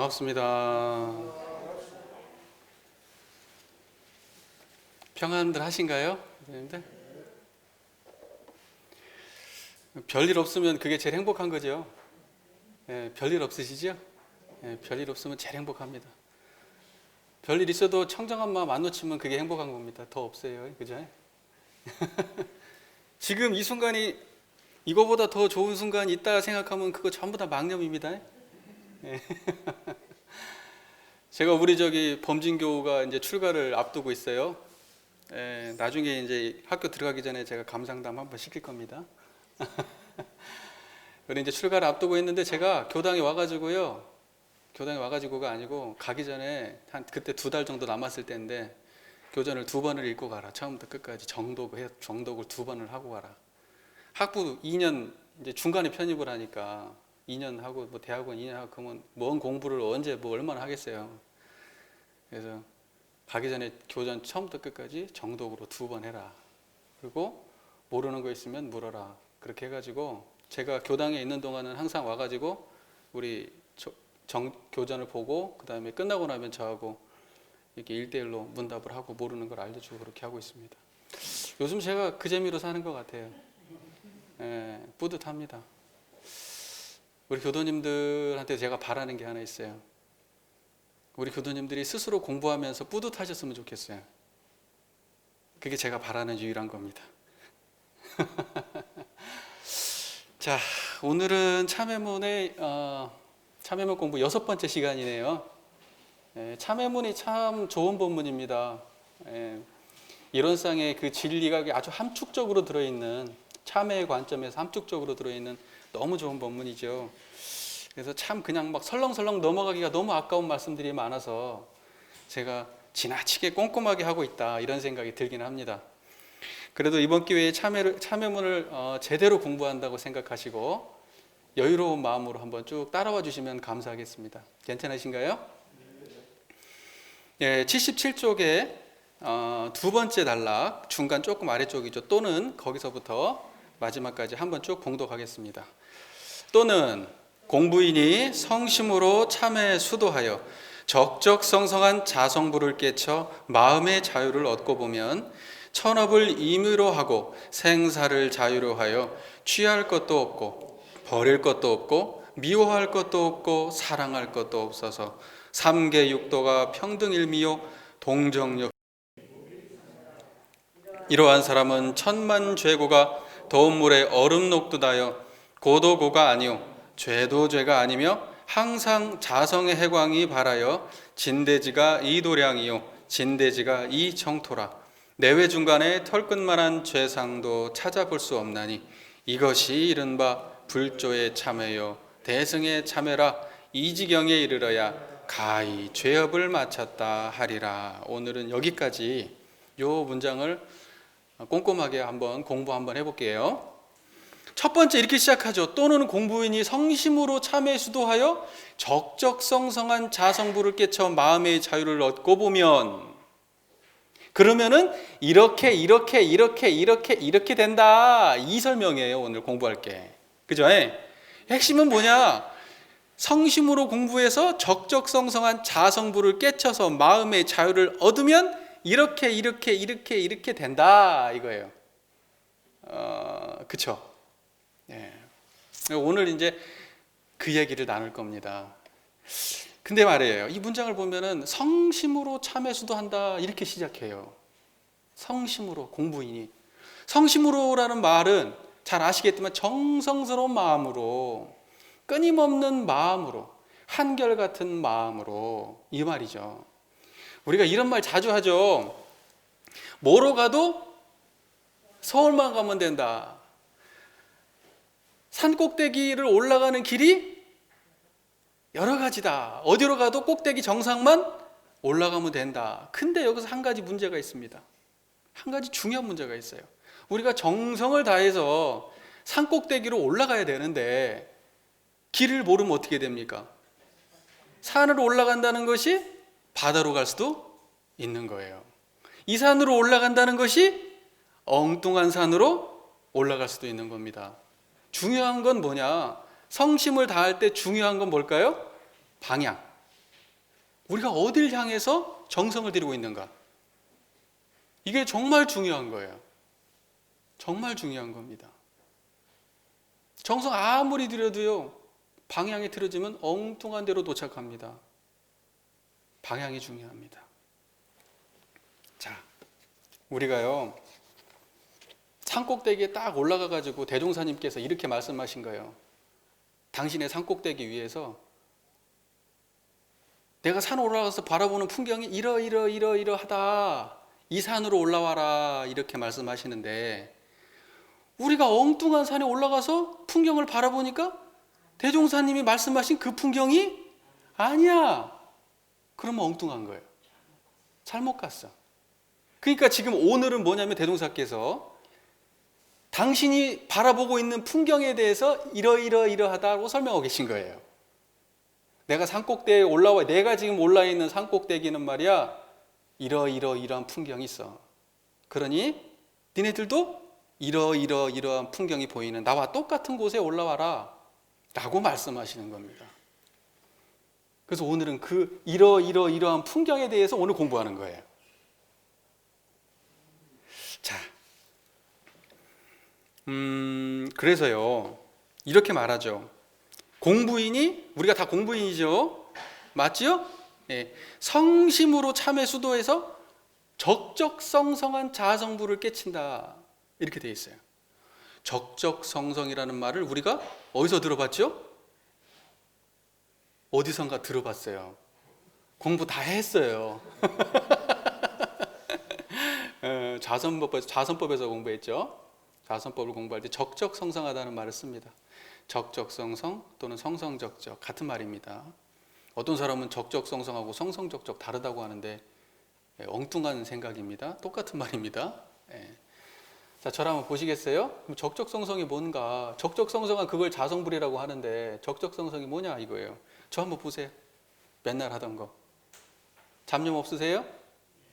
반갑습니다. 평안들 하신가요? 선생님들? 별일 없으면 그게 제일 행복한 거죠. 별일 없으시죠? 별일 없으면 제일 행복합니다. 별일 있어도 청정한 마음 안 놓치면 그게 행복한 겁니다. 더 없어요. 그죠? 지금 이 순간이 이거보다 더 좋은 순간이 있다 생각하면 그거 전부 다 망념입니다. 제가 우리 범진교가 이제 출가를 앞두고 있어요. 나중에 이제 학교 들어가기 전에 제가 감상담 한번 시킬 겁니다. 그래 이제 출가를 앞두고 있는데 제가 교당에 와가지고가 아니고 가기 전에 한 그때 2달 정도 남았을 때인데 교전을 2번을 읽고 가라. 처음부터 끝까지 정독을 2번을 하고 가라. 학부 2년 이제 중간에 편입을 하니까 2년 하고 뭐 대학원 2년 하고 그러면 뭔 공부를 언제 뭐 얼마나 하겠어요. 그래서 가기 전에 교전 처음부터 끝까지 정독으로 2번 해라. 그리고 모르는 거 있으면 물어라. 그렇게 해가지고 제가 교당에 있는 동안은 항상 와가지고 우리 교전을 보고 그 다음에 끝나고 나면 저하고 이렇게 1대1로 문답을 하고 모르는 걸 알려주고 그렇게 하고 있습니다. 요즘 제가 그 재미로 사는 것 같아요. 뿌듯합니다. 우리 교도님들한테 제가 바라는 게 하나 있어요. 우리 교도님들이 스스로 공부하면서 뿌듯하셨으면 좋겠어요. 그게 제가 바라는 유일한 겁니다. 자, 오늘은 참회문의 참회문 공부 6번째 시간이네요. 참회문이 참 좋은 본문입니다. 이론상의 그 진리가 아주 함축적으로 들어있는, 참회의 관점에서 함축적으로 들어있는 너무 좋은 본문이죠. 그래서 참 그냥 막 설렁설렁 넘어가기가 너무 아까운 말씀들이 많아서 제가 지나치게 꼼꼼하게 하고 있다 이런 생각이 들긴 합니다. 그래도 이번 기회에 참회문을 제대로 공부한다고 생각하시고 여유로운 마음으로 한번 쭉 따라와 주시면 감사하겠습니다. 괜찮으신가요? 77쪽에 2번째 단락 중간 조금 아래쪽이죠. 또는 거기서부터 마지막까지 한번 쭉 봉독하겠습니다. 또는 공부인이 성심으로 참회 수도하여 적적성성한 자성부를 깨쳐 마음의 자유를 얻고 보면 천업을 임의로 하고 생사를 자유로 하여 취할 것도 없고 버릴 것도 없고 미워할 것도 없고 사랑할 것도 없어서 삼계육도가 평등일미요 동정력. 이러한 사람은 천만 죄고가 더운 물에 얼음 녹듯하여 고도 고가 아니요 죄도 죄가 아니며 항상 자성의 해광이 발하여 진대지가 이도량이요 진대지가 이정토라. 내외 중간에 털끝만한 죄상도 찾아볼 수 없나니 이것이 이른바 불조의 참회요 대승의 참회라. 이지경에 이르러야 가히 죄업을 마쳤다 하리라. 오늘은 여기까지 요 문장을 꼼꼼하게 공부 한번 해볼게요. 첫 번째 이렇게 시작하죠. 또는 공부인이 성심으로 참회 수도하여 적적성성한 자성부를 깨쳐 마음의 자유를 얻고 보면, 그러면은 이렇게 된다 이 설명이에요. 오늘 공부할 게. 그죠? 핵심은 뭐냐? 성심으로 공부해서 적적성성한 자성부를 깨쳐서 마음의 자유를 얻으면 이렇게 된다 이거예요. 그쵸? 오늘 이제 그 얘기를 나눌 겁니다. 근데 말이에요. 이 문장을 보면은 성심으로 참회 수도한다 이렇게 시작해요. 성심으로 공부인이. 성심으로라는 말은 잘 아시겠지만 정성스러운 마음으로, 끊임없는 마음으로, 한결같은 마음으로 이 말이죠. 우리가 이런 말 자주 하죠. 뭐로 가도 서울만 가면 된다. 산 꼭대기를 올라가는 길이 여러 가지다. 어디로 가도 꼭대기 정상만 올라가면 된다. 근데 여기서 한 가지 문제가 있습니다. 한 가지 중요한 문제가 있어요. 우리가 정성을 다해서 산 꼭대기로 올라가야 되는데 길을 모르면 어떻게 됩니까? 산으로 올라간다는 것이 바다로 갈 수도 있는 거예요. 이 산으로 올라간다는 것이 엉뚱한 산으로 올라갈 수도 있는 겁니다. 중요한 건 뭐냐? 성심을 다할 때 중요한 건 뭘까요? 방향. 우리가 어딜 향해서 정성을 들이고 있는가? 이게 정말 중요한 거예요. 정말 중요한 겁니다. 정성 아무리 들여도요, 방향이 틀어지면 엉뚱한 데로 도착합니다. 방향이 중요합니다. 자, 우리가요, 산꼭대기에 딱 올라가가지고 대종사님께서 이렇게 말씀하신 거예요. 당신의 산꼭대기 위에서 내가 산 올라가서 바라보는 풍경이 이러하다. 이 산으로 올라와라. 이렇게 말씀하시는데, 우리가 엉뚱한 산에 올라가서 풍경을 바라보니까 대종사님이 말씀하신 그 풍경이 아니야. 그러면 엉뚱한 거예요. 잘못 갔어. 그러니까 지금 오늘은 뭐냐면 대종사께서 당신이 바라보고 있는 풍경에 대해서 이러하다고 설명하고 계신 거예요. 내가 산꼭대기에 올라와, 내가 지금 올라 있는 산꼭대기는 말이야, 이러한 풍경이 있어. 그러니 니네들도 이러한 풍경이 보이는 나와 똑같은 곳에 올라와라 라고 말씀하시는 겁니다. 그래서 오늘은 그 이러한 풍경에 대해서 오늘 공부하는 거예요. 자, 그래서요, 이렇게 말하죠. 공부인이, 우리가 다 공부인이죠. 맞죠? 예, 성심으로 참회 수도에서 적적성성한 자성부를 깨친다. 이렇게 되어 있어요. 적적성성이라는 말을 우리가 어디서 들어봤죠? 어디선가 들어봤어요. 공부 다 했어요. 자선법에서 공부했죠. 자선법을 공부할 때 적적성성하다는 말을 씁니다. 적적성성 또는 성성적적 같은 말입니다. 어떤 사람은 적적성성하고 성성적적 다르다고 하는데 엉뚱한 생각입니다. 똑같은 말입니다. 자, 저를 한번 보시겠어요? 그럼 적적성성이 뭔가? 적적성성은 그걸 자성불이라고 하는데 적적성성이 뭐냐 이거예요. 저 한번 보세요. 맨날 하던 거. 잡념 없으세요?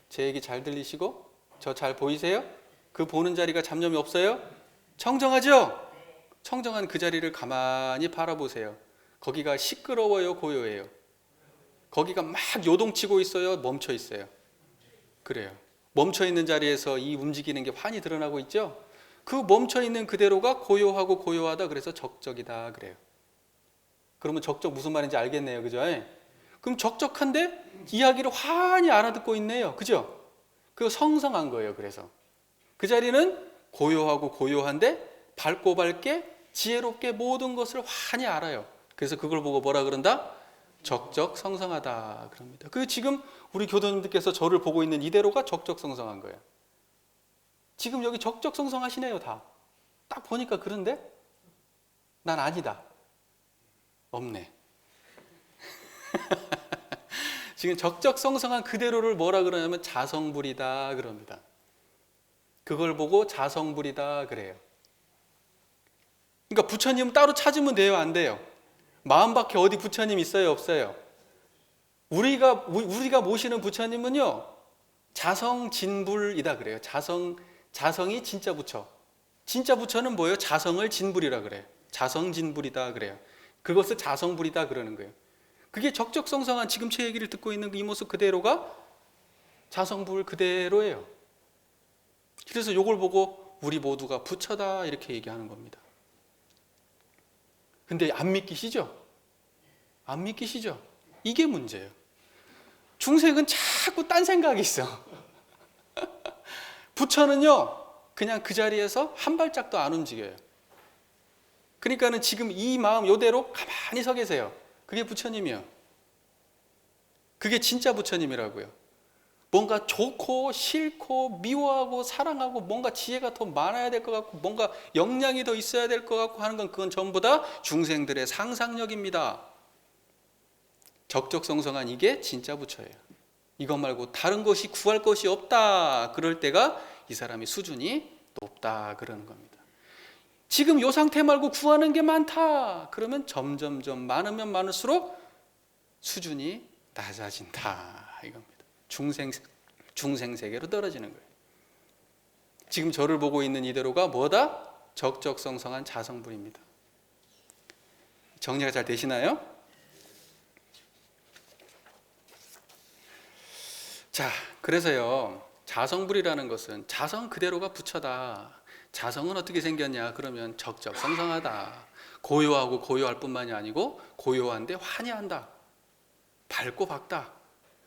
제 얘기 잘 들리시고? 저 잘 보이세요? 그 보는 자리가 잡념이 없어요? 청정하죠? 청정한 그 자리를 가만히 바라보세요. 거기가 시끄러워요, 고요해요? 거기가 막 요동치고 있어요, 멈춰 있어요? 그래요. 멈춰 있는 자리에서 이 움직이는 게 환히 드러나고 있죠? 그 멈춰 있는 그대로가 고요하고 고요하다, 그래서 적적이다 그래요. 그러면 적적 무슨 말인지 알겠네요, 그죠? 그럼 적적한데 이야기를 환히 알아듣고 있네요, 그죠? 그 성성한 거예요. 그래서 그 자리는 고요하고 고요한데 밝고 밝게 지혜롭게 모든 것을 환히 알아요. 그래서 그걸 보고 뭐라 그런다? 적적성성하다 그럽니다. 그 지금 우리 교도님들께서 저를 보고 있는 이대로가 적적성성한 거예요. 지금 여기 적적성성하시네요, 다. 딱 보니까 그런데 난 아니다. 없네. 지금 적적성성한 그대로를 뭐라 그러냐면 자성불이다 그럽니다. 그걸 보고 자성불이다 그래요. 그러니까 부처님 따로 찾으면 돼요, 안 돼요? 마음 밖에 어디 부처님 있어요, 없어요? 우리가 모시는 부처님은요, 자성진불이다 그래요. 자성이 진짜 부처. 진짜 부처는 뭐예요? 자성을 진불이라 그래요. 자성진불이다 그래요. 그것을 자성불이다 그러는 거예요. 그게 적적성성한 지금 제 얘기를 듣고 있는 이 모습 그대로가 자성불 그대로예요. 그래서 이걸 보고 우리 모두가 부처다 이렇게 얘기하는 겁니다. 근데 안 믿기시죠? 안 믿기시죠? 이게 문제예요. 중생은 자꾸 딴 생각이 있어. 부처는요, 그냥 그 자리에서 한 발짝도 안 움직여요. 그러니까는 지금 이 마음 이대로 가만히 서 계세요. 그게 부처님이요. 그게 진짜 부처님이라고요. 뭔가 좋고 싫고 미워하고 사랑하고 뭔가 지혜가 더 많아야 될 것 같고 뭔가 역량이 더 있어야 될 것 같고 하는 건 그건 전부 다 중생들의 상상력입니다. 적적성성한 이게 진짜 부처예요. 이것 말고 다른 것이 구할 것이 없다. 그럴 때가 이 사람의 수준이 높다 그러는 겁니다. 지금 이 상태 말고 구하는 게 많다. 그러면 점점점 많으면 많을수록 수준이 낮아진다 이겁니다. 중생 세계로 떨어지는 거예요. 지금 저를 보고 있는 이대로가 뭐다? 적적성성한 자성불입니다. 정리가 잘 되시나요? 자, 그래서요, 자성불이라는 것은 자성 그대로가 부처다. 자성은 어떻게 생겼냐? 그러면 적적성성하다. 고요하고 고요할 뿐만이 아니고 고요한데 환희한다. 밝고 밝다.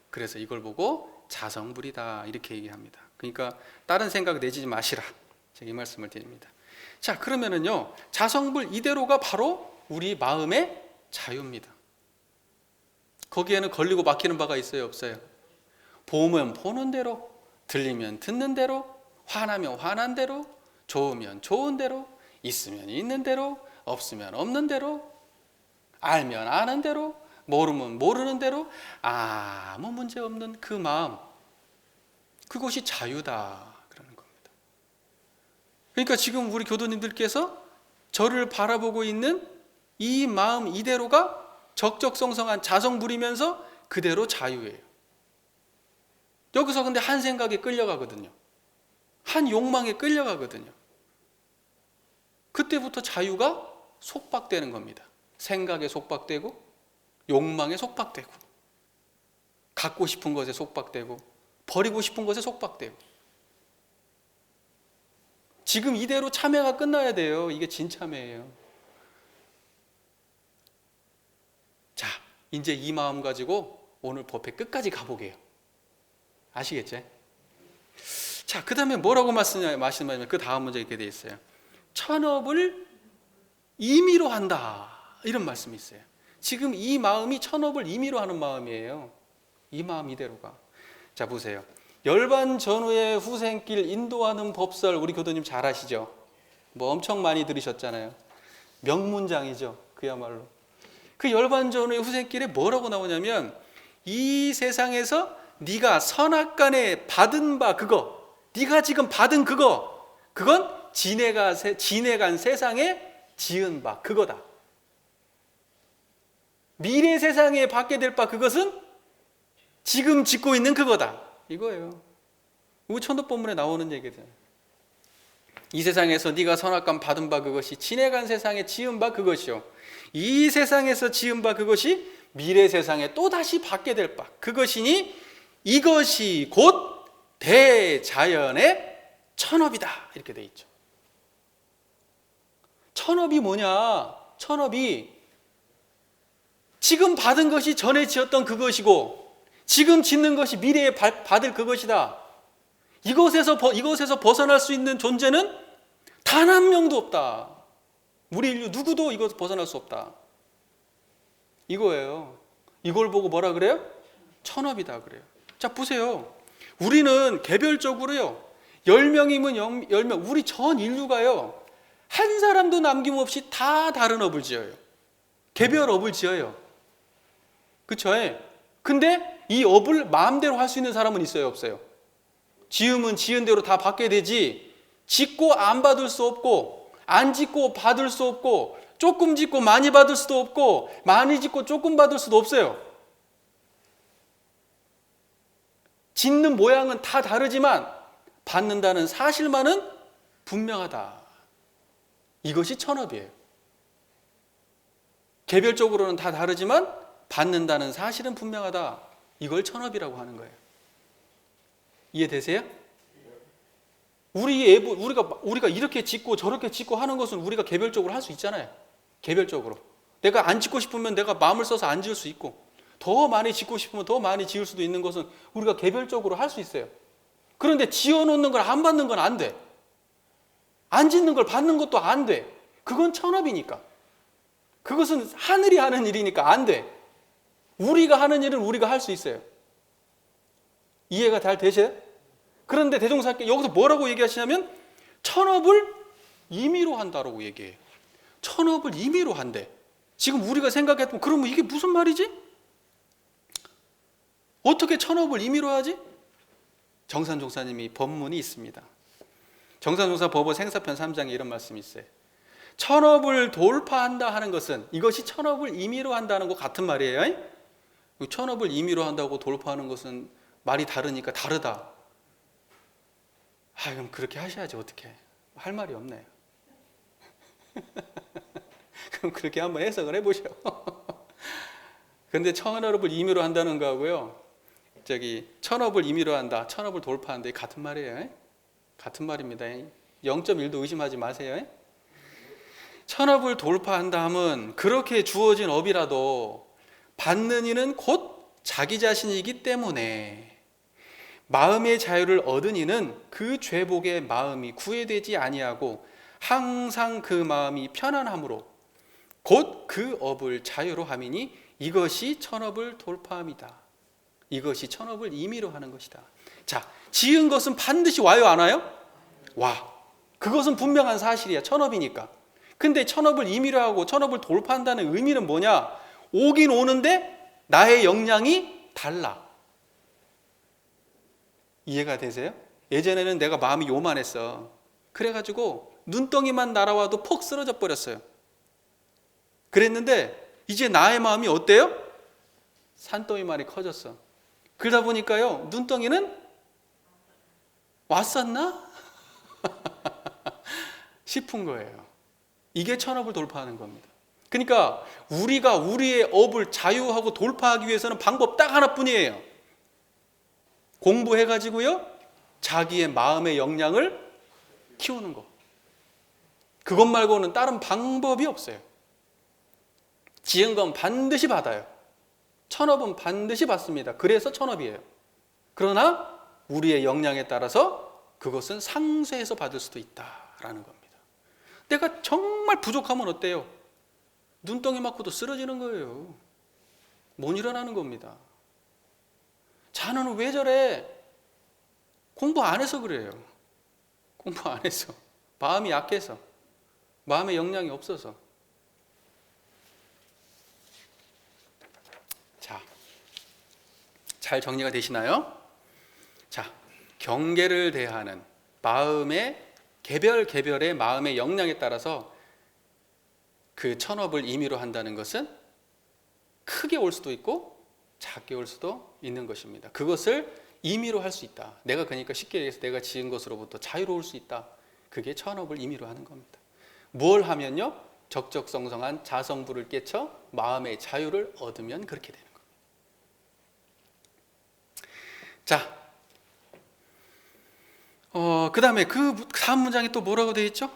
그래서 이걸 보고 자성불이다 이렇게 얘기합니다. 그러니까 다른 생각 내지 마시라. 제가 이 말씀을 드립니다. 자, 그러면은요, 자성불 이대로가 바로 우리 마음의 자유입니다. 거기에는 걸리고 막히는 바가 있어요, 없어요? 보면 보는 대로, 들리면 듣는 대로, 화나면 화난 대로, 좋으면 좋은 대로, 있으면 있는 대로, 없으면 없는 대로, 알면 아는 대로, 모르면 모르는 대로, 아무 문제 없는 그 마음, 그것이 자유다 그러는 겁니다. 그러니까 지금 우리 교도님들께서 저를 바라보고 있는 이 마음 이대로가 적적성성한 자성불이면서 그대로 자유예요. 여기서 근데 한 생각에 끌려가거든요. 한 욕망에 끌려가거든요. 그때부터 자유가 속박되는 겁니다. 생각에 속박되고, 욕망에 속박되고, 갖고 싶은 것에 속박되고, 버리고 싶은 것에 속박되고. 지금 이대로 참회가 끝나야 돼요. 이게 진참회예요. 자, 이제 이 마음 가지고 오늘 법회 끝까지 가보게요. 아시겠죠? 자, 그 다음에 뭐라고 말씀하냐면 그 다음 문제 이렇게 되어 있어요. 천업을 임의로 한다 이런 말씀이 있어요. 지금 이 마음이 천업을 임의로 하는 마음이에요. 이 마음 이대로가. 자, 보세요. 열반 전후의 후생길 인도하는 법설 우리 교도님 잘 아시죠? 뭐 엄청 많이 들으셨잖아요. 명문장이죠. 그야말로. 그 열반 전후의 후생길에 뭐라고 나오냐면 이 세상에서 네가 선악간에 받은 바 그거, 네가 지금 받은 그건 지내간 세상에 지은 바 그거다. 미래 세상에 받게 될 바 그것은 지금 짓고 있는 그거다. 이거예요. 이거 천도법문에 나오는 얘기잖아요. 이 세상에서 네가 선악간 받은 바 그것이 지내간 세상에 지은 바 그것이요. 이 세상에서 지은 바 그것이 미래 세상에 또다시 받게 될 바 그것이니 이것이 곧 대자연의 천업이다. 이렇게 돼 있죠. 천업이 뭐냐? 천업이 지금 받은 것이 전에 지었던 그것이고 지금 짓는 것이 미래에 받을 그것이다. 이것에서 벗어날 수 있는 존재는 단 한 명도 없다. 우리 인류 누구도 이것에서 벗어날 수 없다. 이거예요. 이걸 보고 뭐라 그래요? 천업이다 그래요. 자, 보세요. 우리는 개별적으로요. 10명이면 10명. 우리 전 인류가요. 한 사람도 남김없이 다 다른 업을 지어요. 개별 업을 지어요. 그쵸? 근데 이 업을 마음대로 할 수 있는 사람은 있어요, 없어요? 지으면 지은 대로 다 받게 되지 짓고 안 받을 수 없고 안 짓고 받을 수 없고 조금 짓고 많이 받을 수도 없고 많이 짓고 조금 받을 수도 없어요. 짓는 모양은 다 다르지만 받는다는 사실만은 분명하다. 이것이 천업이에요. 개별적으로는 다 다르지만 받는다는 사실은 분명하다. 이걸 천업이라고 하는 거예요. 이해되세요? 우리가 이렇게 짓고 저렇게 짓고 하는 것은 우리가 개별적으로 할 수 있잖아요. 개별적으로. 내가 안 짓고 싶으면 내가 마음을 써서 안 지을 수 있고 더 많이 짓고 싶으면 더 많이 지을 수도 있는 것은 우리가 개별적으로 할 수 있어요. 그런데 지어놓는 걸 안 받는 건 안 돼. 안 짓는 걸 받는 것도 안 돼. 그건 천업이니까. 그것은 하늘이 하는 일이니까 안 돼. 우리가 하는 일은 우리가 할 수 있어요. 이해가 잘 되세요? 그런데 대종사께 여기서 뭐라고 얘기하시냐면 천업을 임의로 한다라고 얘기해요. 천업을 임의로 한대. 지금 우리가 생각했던 그러면 이게 무슨 말이지? 어떻게 천업을 임의로 하지? 정산종사님이 법문이 있습니다. 정산종사 법어 생사편 3장에 이런 말씀이 있어요. 천업을 돌파한다 하는 것은 이것이 천업을 임의로 한다는 것 같은 말이에요. 천업을 임의로 한다고 돌파하는 것은 말이 다르니까 다르다. 그럼 그렇게 하셔야지 어떻게 할 말이 없네요. 그럼 그렇게 한번 해석을 해보셔. 그런데 천업을 임의로 한다는 거하고요 천업을 임의로 한다, 천업을 돌파한다, 같은 말이에요. 같은 말입니다. 0.1도 의심하지 마세요. 천업을 돌파한다 하면 그렇게 주어진 업이라도 받는 이는 곧 자기 자신이기 때문에 마음의 자유를 얻은 이는 그 죄복의 마음이 구애되지 아니하고 항상 그 마음이 편안함으로 곧 그 업을 자유로 함이니 이것이 천업을 돌파함이다. 이것이 천업을 임의로 하는 것이다. 자, 지은 것은 반드시 와요, 안 와요? 와. 그것은 분명한 사실이야. 천업이니까. 근데 천업을 임의로 하고 천업을 돌파한다는 의미는 뭐냐? 오긴 오는데 나의 역량이 달라. 이해가 되세요? 예전에는 내가 마음이 요만했어. 그래가지고 눈덩이만 날아와도 퍽 쓰러져 버렸어요. 그랬는데 이제 나의 마음이 어때요? 산더미만이 커졌어. 그러다 보니까요, 눈덩이는 왔었나? 싶은 거예요. 이게 천업을 돌파하는 겁니다. 그러니까 우리가 우리의 업을 자유하고 돌파하기 위해서는 방법 딱 하나뿐이에요. 공부해가지고요, 자기의 마음의 역량을 키우는 거. 그것 말고는 다른 방법이 없어요. 지은 건 반드시 받아요. 천업은 반드시 받습니다. 그래서 천업이에요. 그러나 우리의 역량에 따라서 그것은 상쇄해서 받을 수도 있다라는 겁니다. 내가 정말 부족하면 어때요? 눈덩이 맞고도 쓰러지는 거예요. 못 일어나는 겁니다. 자너는 왜 저래? 공부 안 해서 그래요. 공부 안 해서. 마음이 약해서. 마음의 역량이 없어서. 자, 잘 정리가 되시나요? 자, 경계를 대하는 마음의 개별의 마음의 역량에 따라서 그 천업을 임의로 한다는 것은 크게 올 수도 있고 작게 올 수도 있는 것입니다. 그것을 임의로 할 수 있다. 내가 그러니까 쉽게 얘기해서 내가 지은 것으로부터 자유로울 수 있다. 그게 천업을 임의로 하는 겁니다. 뭘 하면요? 적적성성한 자성부를 깨쳐 마음의 자유를 얻으면 그렇게 되는 겁니다. 자, 그 다음에 그 다음 문장이 또 뭐라고 되어 있죠?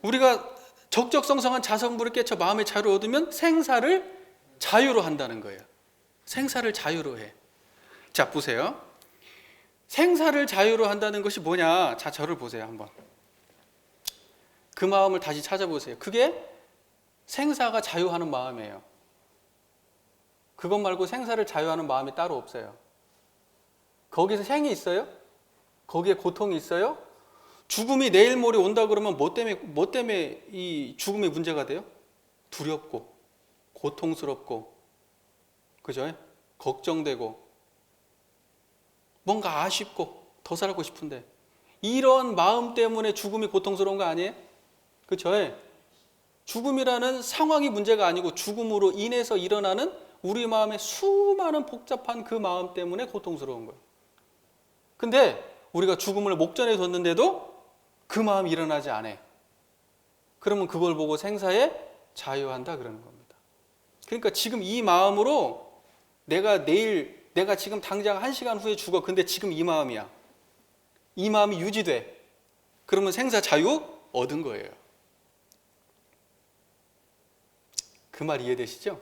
우리가 적적성성한 자성부를 깨쳐 마음의 자유를 얻으면 생사를 자유로 한다는 거예요. 생사를 자유로 해. 자, 보세요. 생사를 자유로 한다는 것이 뭐냐? 자, 저를 보세요, 한번. 그 마음을 다시 찾아보세요. 그게 생사가 자유하는 마음이에요. 그것 말고 생사를 자유하는 마음이 따로 없어요. 거기서 생이 있어요? 거기에 고통이 있어요? 죽음이 내일 모레 온다 그러면 뭐 때문에 이 죽음이 문제가 돼요? 두렵고 고통스럽고, 그죠? 걱정되고 뭔가 아쉽고 더 살고 싶은데 이런 마음 때문에 죽음이 고통스러운 거 아니에요? 그죠? 죽음이라는 상황이 문제가 아니고 죽음으로 인해서 일어나는 우리 마음의 수많은 복잡한 그 마음 때문에 고통스러운 거예요. 근데 우리가 죽음을 목전에 뒀는데도 그 마음이 일어나지 않아요. 그러면 그걸 보고 생사에 자유한다 그러는 겁니다. 그러니까 지금 이 마음으로 내가 지금 당장 1시간 후에 죽어. 근데 지금 이 마음이야. 이 마음이 유지돼. 그러면 생사 자유 얻은 거예요. 그 말 이해되시죠?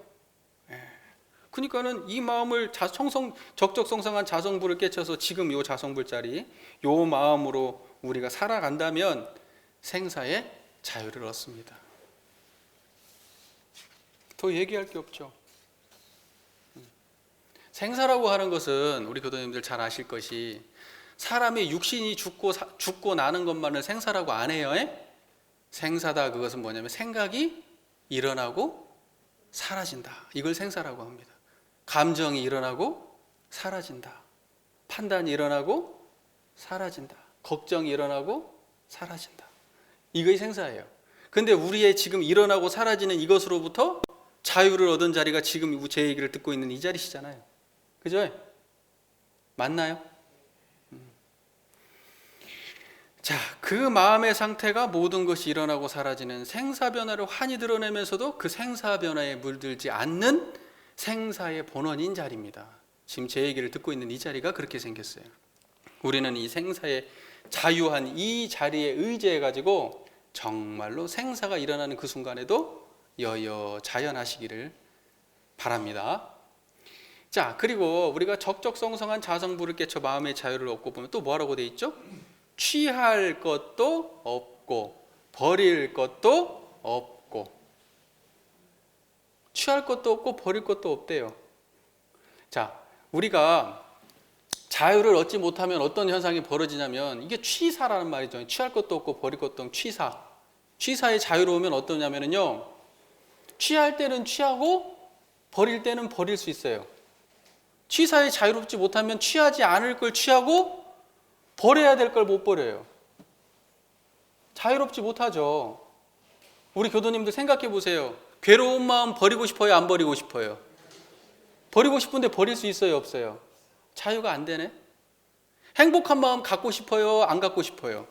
그러니까는 이 마음을 적적성성한 자성부를 깨쳐서 지금 요 자성불자리 요 마음으로 우리가 살아간다면 생사의 자유를 얻습니다. 더 얘기할 게 없죠. 생사라고 하는 것은 우리 교도님들 잘 아실 것이 사람의 육신이 죽고 나는 것만을 생사라고 안 해요. 생사다 그것은 뭐냐면 생각이 일어나고 사라진다. 이걸 생사라고 합니다. 감정이 일어나고 사라진다. 판단이 일어나고 사라진다. 걱정이 일어나고 사라진다. 이것이 생사예요. 근데 우리의 지금 일어나고 사라지는 이것으로부터 자유를 얻은 자리가 지금 제 얘기를 듣고 있는 이 자리시잖아요. 그죠? 맞나요? 자, 그 마음의 상태가 모든 것이 일어나고 사라지는 생사 변화를 환히 드러내면서도 그 생사 변화에 물들지 않는 생사의 본원인 자리입니다. 지금 제 얘기를 듣고 있는 이 자리가 그렇게 생겼어요. 우리는 이 생사의 자유한 이 자리에 의지해 가지고 정말로 생사가 일어나는 그 순간에도 여여자연하시기를 바랍니다. 자, 그리고 우리가 적적성성한 자성부를 깨쳐 마음의 자유를 얻고 보면 또 뭐라고 돼 있죠? 취할 것도 없고 버릴 것도 없고. 취할 것도 없고 버릴 것도 없대요. 자, 우리가 자유를 얻지 못하면 어떤 현상이 벌어지냐면 이게 취사라는 말이죠. 취할 것도 없고 버릴 것도 없는 취사. 취사의 자유로우면 어떠냐면요, 취할 때는 취하고 버릴 때는 버릴 수 있어요. 취사에 자유롭지 못하면 취하지 않을 걸 취하고 버려야 될 걸 못 버려요. 자유롭지 못하죠. 우리 교도님들 생각해 보세요. 괴로운 마음 버리고 싶어요? 안 버리고 싶어요? 버리고 싶은데 버릴 수 있어요? 없어요? 자유가 안 되네. 행복한 마음 갖고 싶어요? 안 갖고 싶어요?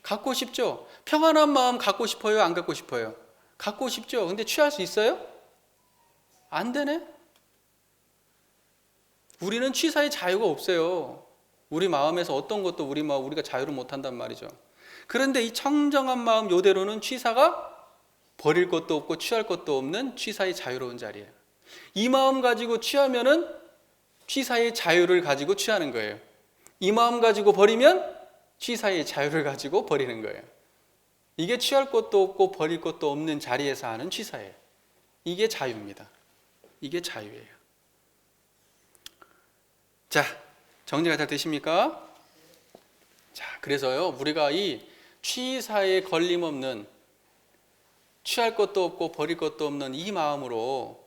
갖고 싶죠. 평안한 마음 갖고 싶어요? 안 갖고 싶어요? 갖고 싶죠. 근데 취할 수 있어요? 안 되네. 우리는 취사의 자유가 없어요. 우리 마음에서 어떤 것도 우리가 자유를 못한단 말이죠. 그런데 이 청정한 마음 요대로는 취사가 버릴 것도 없고 취할 것도 없는 취사의 자유로운 자리예요. 이 마음 가지고 취하면은 취사의 자유를 가지고 취하는 거예요. 이 마음 가지고 버리면 취사의 자유를 가지고 버리는 거예요. 이게 취할 것도 없고 버릴 것도 없는 자리에서 하는 취사예요. 이게 자유입니다. 이게 자유예요. 자, 정리가 잘 되십니까? 자, 그래서요, 우리가 이 취사에 걸림없는, 취할 것도 없고 버릴 것도 없는 이 마음으로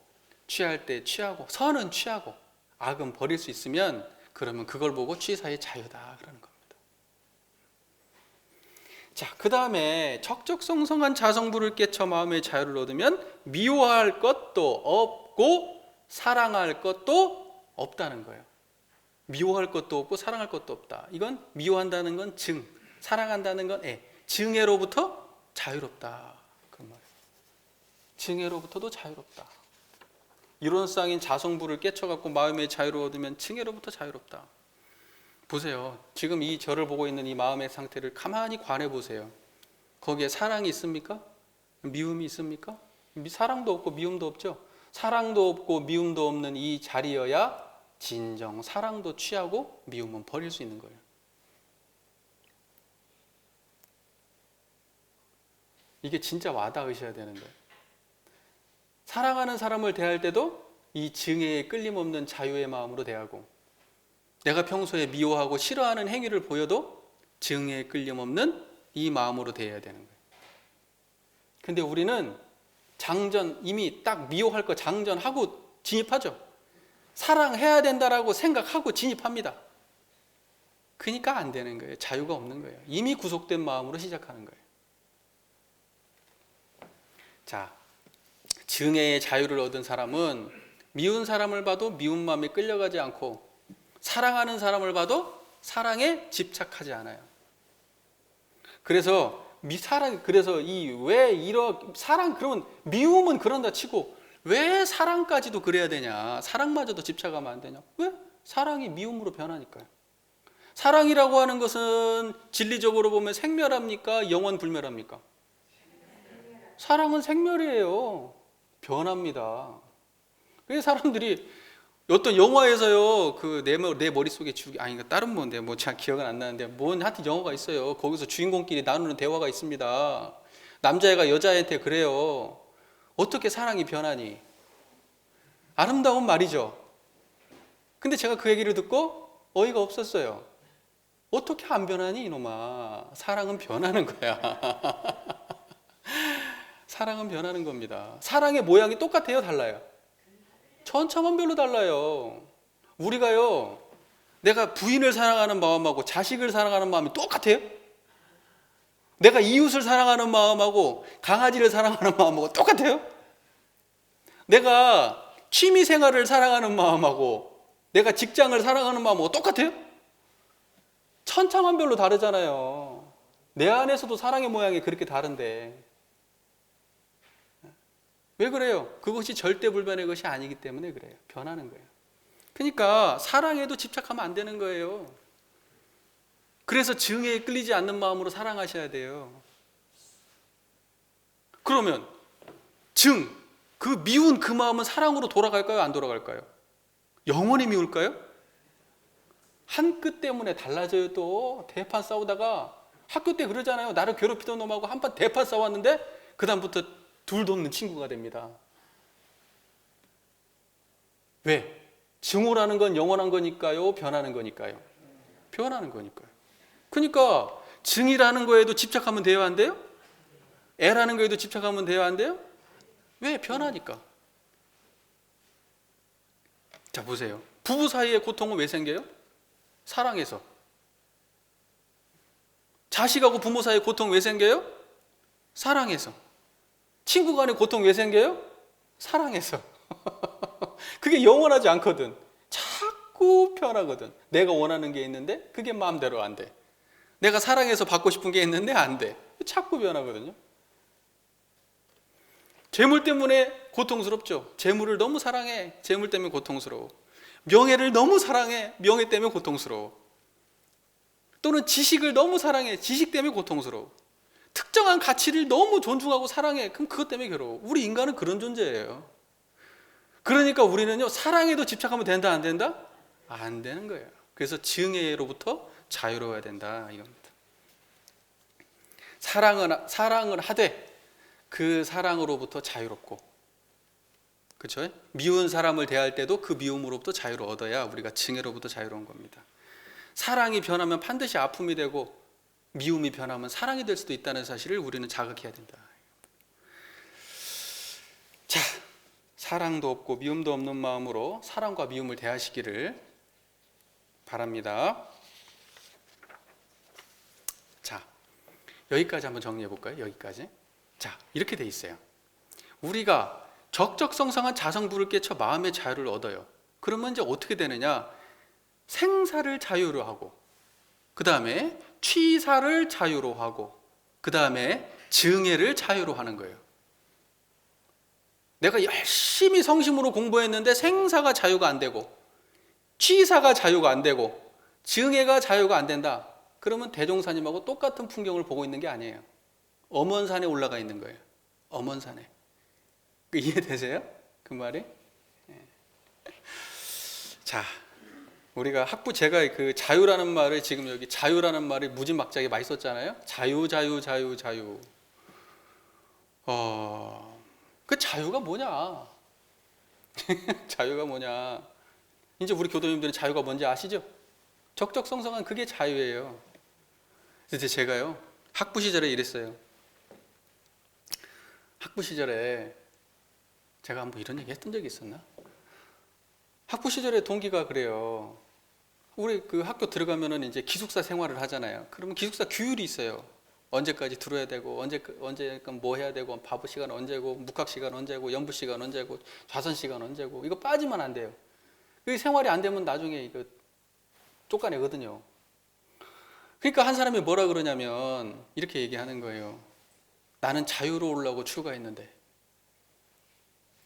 취할 때 취하고, 선은 취하고 악은 버릴 수 있으면, 그러면 그걸 보고 취사의 자유다 그러는 겁니다. 자, 그 다음에 적적성성한 자성부를 깨쳐 마음의 자유를 얻으면 미워할 것도 없고 사랑할 것도 없다는 거예요. 미워할 것도 없고 사랑할 것도 없다. 이건 미워한다는 건 증, 사랑한다는 건 애. 증애로부터 자유롭다. 그런 말이에요. 증애로부터도 자유롭다. 이론상인 자성부를 깨쳐갖고 마음의 자유를 얻으면 증애로부터 자유롭다. 보세요. 지금 이 저를 보고 있는 이 마음의 상태를 가만히 관해 보세요. 거기에 사랑이 있습니까? 미움이 있습니까? 사랑도 없고 미움도 없죠. 사랑도 없고 미움도 없는 이 자리여야 진정 사랑도 취하고 미움은 버릴 수 있는 거예요. 이게 진짜 와닿으셔야 되는 거예요. 사랑하는 사람을 대할 때도 이 증애에 끌림없는 자유의 마음으로 대하고, 내가 평소에 미워하고 싫어하는 행위를 보여도 증애에 끌림없는 이 마음으로 대해야 되는 거예요. 근데 우리는 장전, 이미 딱 미워할 거 장전하고 진입하죠. 사랑해야 된다라고 생각하고 진입합니다. 그러니까 안 되는 거예요. 자유가 없는 거예요. 이미 구속된 마음으로 시작하는 거예요. 자, 증애의 자유를 얻은 사람은 미운 사람을 봐도 미운 마음에 끌려가지 않고, 사랑하는 사람을 봐도 사랑에 집착하지 않아요. 그래서 사랑, 그러면 미움은 그런다 치고 왜 사랑까지도 그래야 되냐? 사랑마저도 집착하면 안 되냐? 왜? 사랑이 미움으로 변하니까요. 사랑이라고 하는 것은 진리적으로 보면 생멸합니까? 영원 불멸합니까? 사랑은 생멸이에요. 변합니다. 그래서 사람들이 어떤 영화에서요, 내 머릿속에 다른 뭔데, 잘 기억은 안 나는데, 하여튼 영화가 있어요. 거기서 주인공끼리 나누는 대화가 있습니다. 남자애가 여자애한테 그래요. 어떻게 사랑이 변하니? 아름다운 말이죠. 근데 제가 그 얘기를 듣고 어이가 없었어요. 어떻게 안 변하니, 이놈아? 사랑은 변하는 거야. 사랑은 변하는 겁니다. 사랑의 모양이 똑같아요, 달라요? 천차만별로 달라요. 우리가요, 내가 부인을 사랑하는 마음하고 자식을 사랑하는 마음이 똑같아요? 내가 이웃을 사랑하는 마음하고 강아지를 사랑하는 마음하고 똑같아요? 내가 취미 생활을 사랑하는 마음하고 내가 직장을 사랑하는 마음하고 똑같아요? 천차만별로 다르잖아요. 내 안에서도 사랑의 모양이 그렇게 다른데 왜 그래요? 그것이 절대 불변의 것이 아니기 때문에 그래요. 변하는 거예요. 그러니까 사랑에도 집착하면 안 되는 거예요. 그래서 증에 끌리지 않는 마음으로 사랑하셔야 돼요. 그러면 그 미운 그 마음은 사랑으로 돌아갈까요? 안 돌아갈까요? 영원히 미울까요? 한 끗 때문에 달라져요. 또 대판 싸우다가 학교 때 그러잖아요. 나를 괴롭히던 놈하고 한판 대판 싸웠는데 그 다음부터 둘도 없는 친구가 됩니다. 왜? 증오라는 건 영원한 거니까요? 변하는 거니까요? 변하는 거니까요. 그러니까 증이라는 거에도 집착하면 돼요? 안 돼요? 애라는 거에도 집착하면 돼요? 안 돼요? 왜? 변하니까. 자, 보세요. 부부 사이의 고통은 왜 생겨요? 사랑해서. 자식하고 부모 사이의 고통 왜 생겨요? 사랑해서. 친구 간의 고통 왜 생겨요? 사랑해서. 그게 영원하지 않거든. 자꾸 변하거든. 내가 원하는 게 있는데 그게 마음대로 안 돼. 내가 사랑해서 받고 싶은 게 있는데 안 돼. 자꾸 변하거든요. 재물 때문에 고통스럽죠. 재물을 너무 사랑해. 재물 때문에 고통스러워. 명예를 너무 사랑해. 명예 때문에 고통스러워. 또는 지식을 너무 사랑해. 지식 때문에 고통스러워. 특정한 가치를 너무 존중하고 사랑해. 그럼 그것 때문에 괴로워. 우리 인간은 그런 존재예요. 그러니까 우리는요, 사랑에도 집착하면 된다, 안 된다? 안 되는 거예요. 그래서 증오로부터 자유로워야 된다, 이겁니다. 사랑을 하되 그 사랑으로부터 자유롭고, 그렇죠? 미운 사람을 대할 때도 그 미움으로부터 자유를 얻어야 우리가 증오로부터 자유로운 겁니다. 사랑이 변하면 반드시 아픔이 되고 미움이 변하면 사랑이 될 수도 있다는 사실을 우리는 자각해야 된다. 자, 사랑도 없고 미움도 없는 마음으로 사랑과 미움을 대하시기를 바랍니다. 자, 여기까지 한번 정리해 볼까요? 여기까지. 자, 이렇게 돼 있어요. 우리가 적적성성한 자성부를 깨쳐 마음의 자유를 얻어요. 그러면 이제 어떻게 되느냐? 생사를 자유로 하고, 그 다음에 취사를 자유로 하고, 그 다음에 증애를 자유로 하는 거예요. 내가 열심히 성심으로 공부했는데 생사가 자유가 안 되고, 취사가 자유가 안 되고, 증애가 자유가 안 된다. 그러면 대종사님하고 똑같은 풍경을 보고 있는 게 아니에요. 엄원산에 올라가 있는 거예요. 엄원산에. 이해되세요? 그 말이? 자, 우리가 학부, 제가 그 자유라는 말을 지금 여기 자유라는 말을 무지막지하게 많이 썼잖아요. 자유. 그 자유가 뭐냐? 자유가 뭐냐? 이제 우리 교도님들은 자유가 뭔지 아시죠? 적적성성한 그게 자유예요. 그래서 제가요, 학부 시절에 이랬어요. 학부 시절에 제가 한번 이런 얘기 했던 적이 있었나? 학부 시절에 동기가 그래요. 우리 그 학교 들어가면은 이제 기숙사 생활을 하잖아요. 그러면 기숙사 규율이 있어요. 언제까지 들어야 되고, 언제 뭐 해야 되고, 바보 시간 언제고, 묵학 시간 언제고, 연부 시간 언제고, 좌선 시간 언제고, 이거 빠지면 안 돼요. 그 생활이 안 되면 나중에 이거 쫓아내거든요. 그러니까 한 사람이 뭐라 그러냐면 이렇게 얘기하는 거예요. 나는 자유로우려고 출가했는데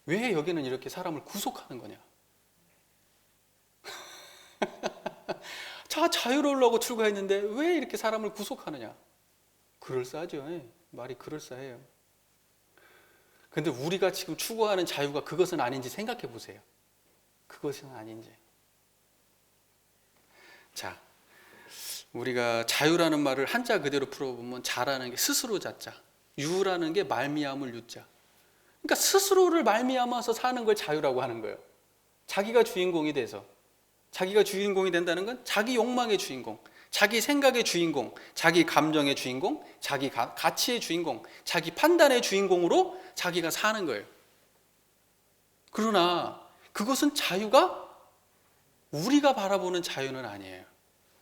왜 여기는 이렇게 사람을 구속하는 거냐? 자, 자유로우려고 출가했는데 왜 이렇게 사람을 구속하느냐? 그럴싸하죠. 말이 그럴싸해요. 근데 우리가 지금 추구하는 자유가 그것은 아닌지 생각해 보세요. 그것은 아닌지. 자, 우리가 자유라는 말을 한자 그대로 풀어보면 자라는 게 스스로 자자, 유라는 게 말미암을 유자. 그러니까 스스로를 말미암아서 사는 걸 자유라고 하는 거예요. 자기가 주인공이 돼서. 자기가 주인공이 된다는 건 자기 욕망의 주인공, 자기 생각의 주인공, 자기 감정의 주인공, 자기 가치의 주인공, 자기 판단의 주인공으로 자기가 사는 거예요. 그러나 그것은 자유가 우리가 바라보는 자유는 아니에요.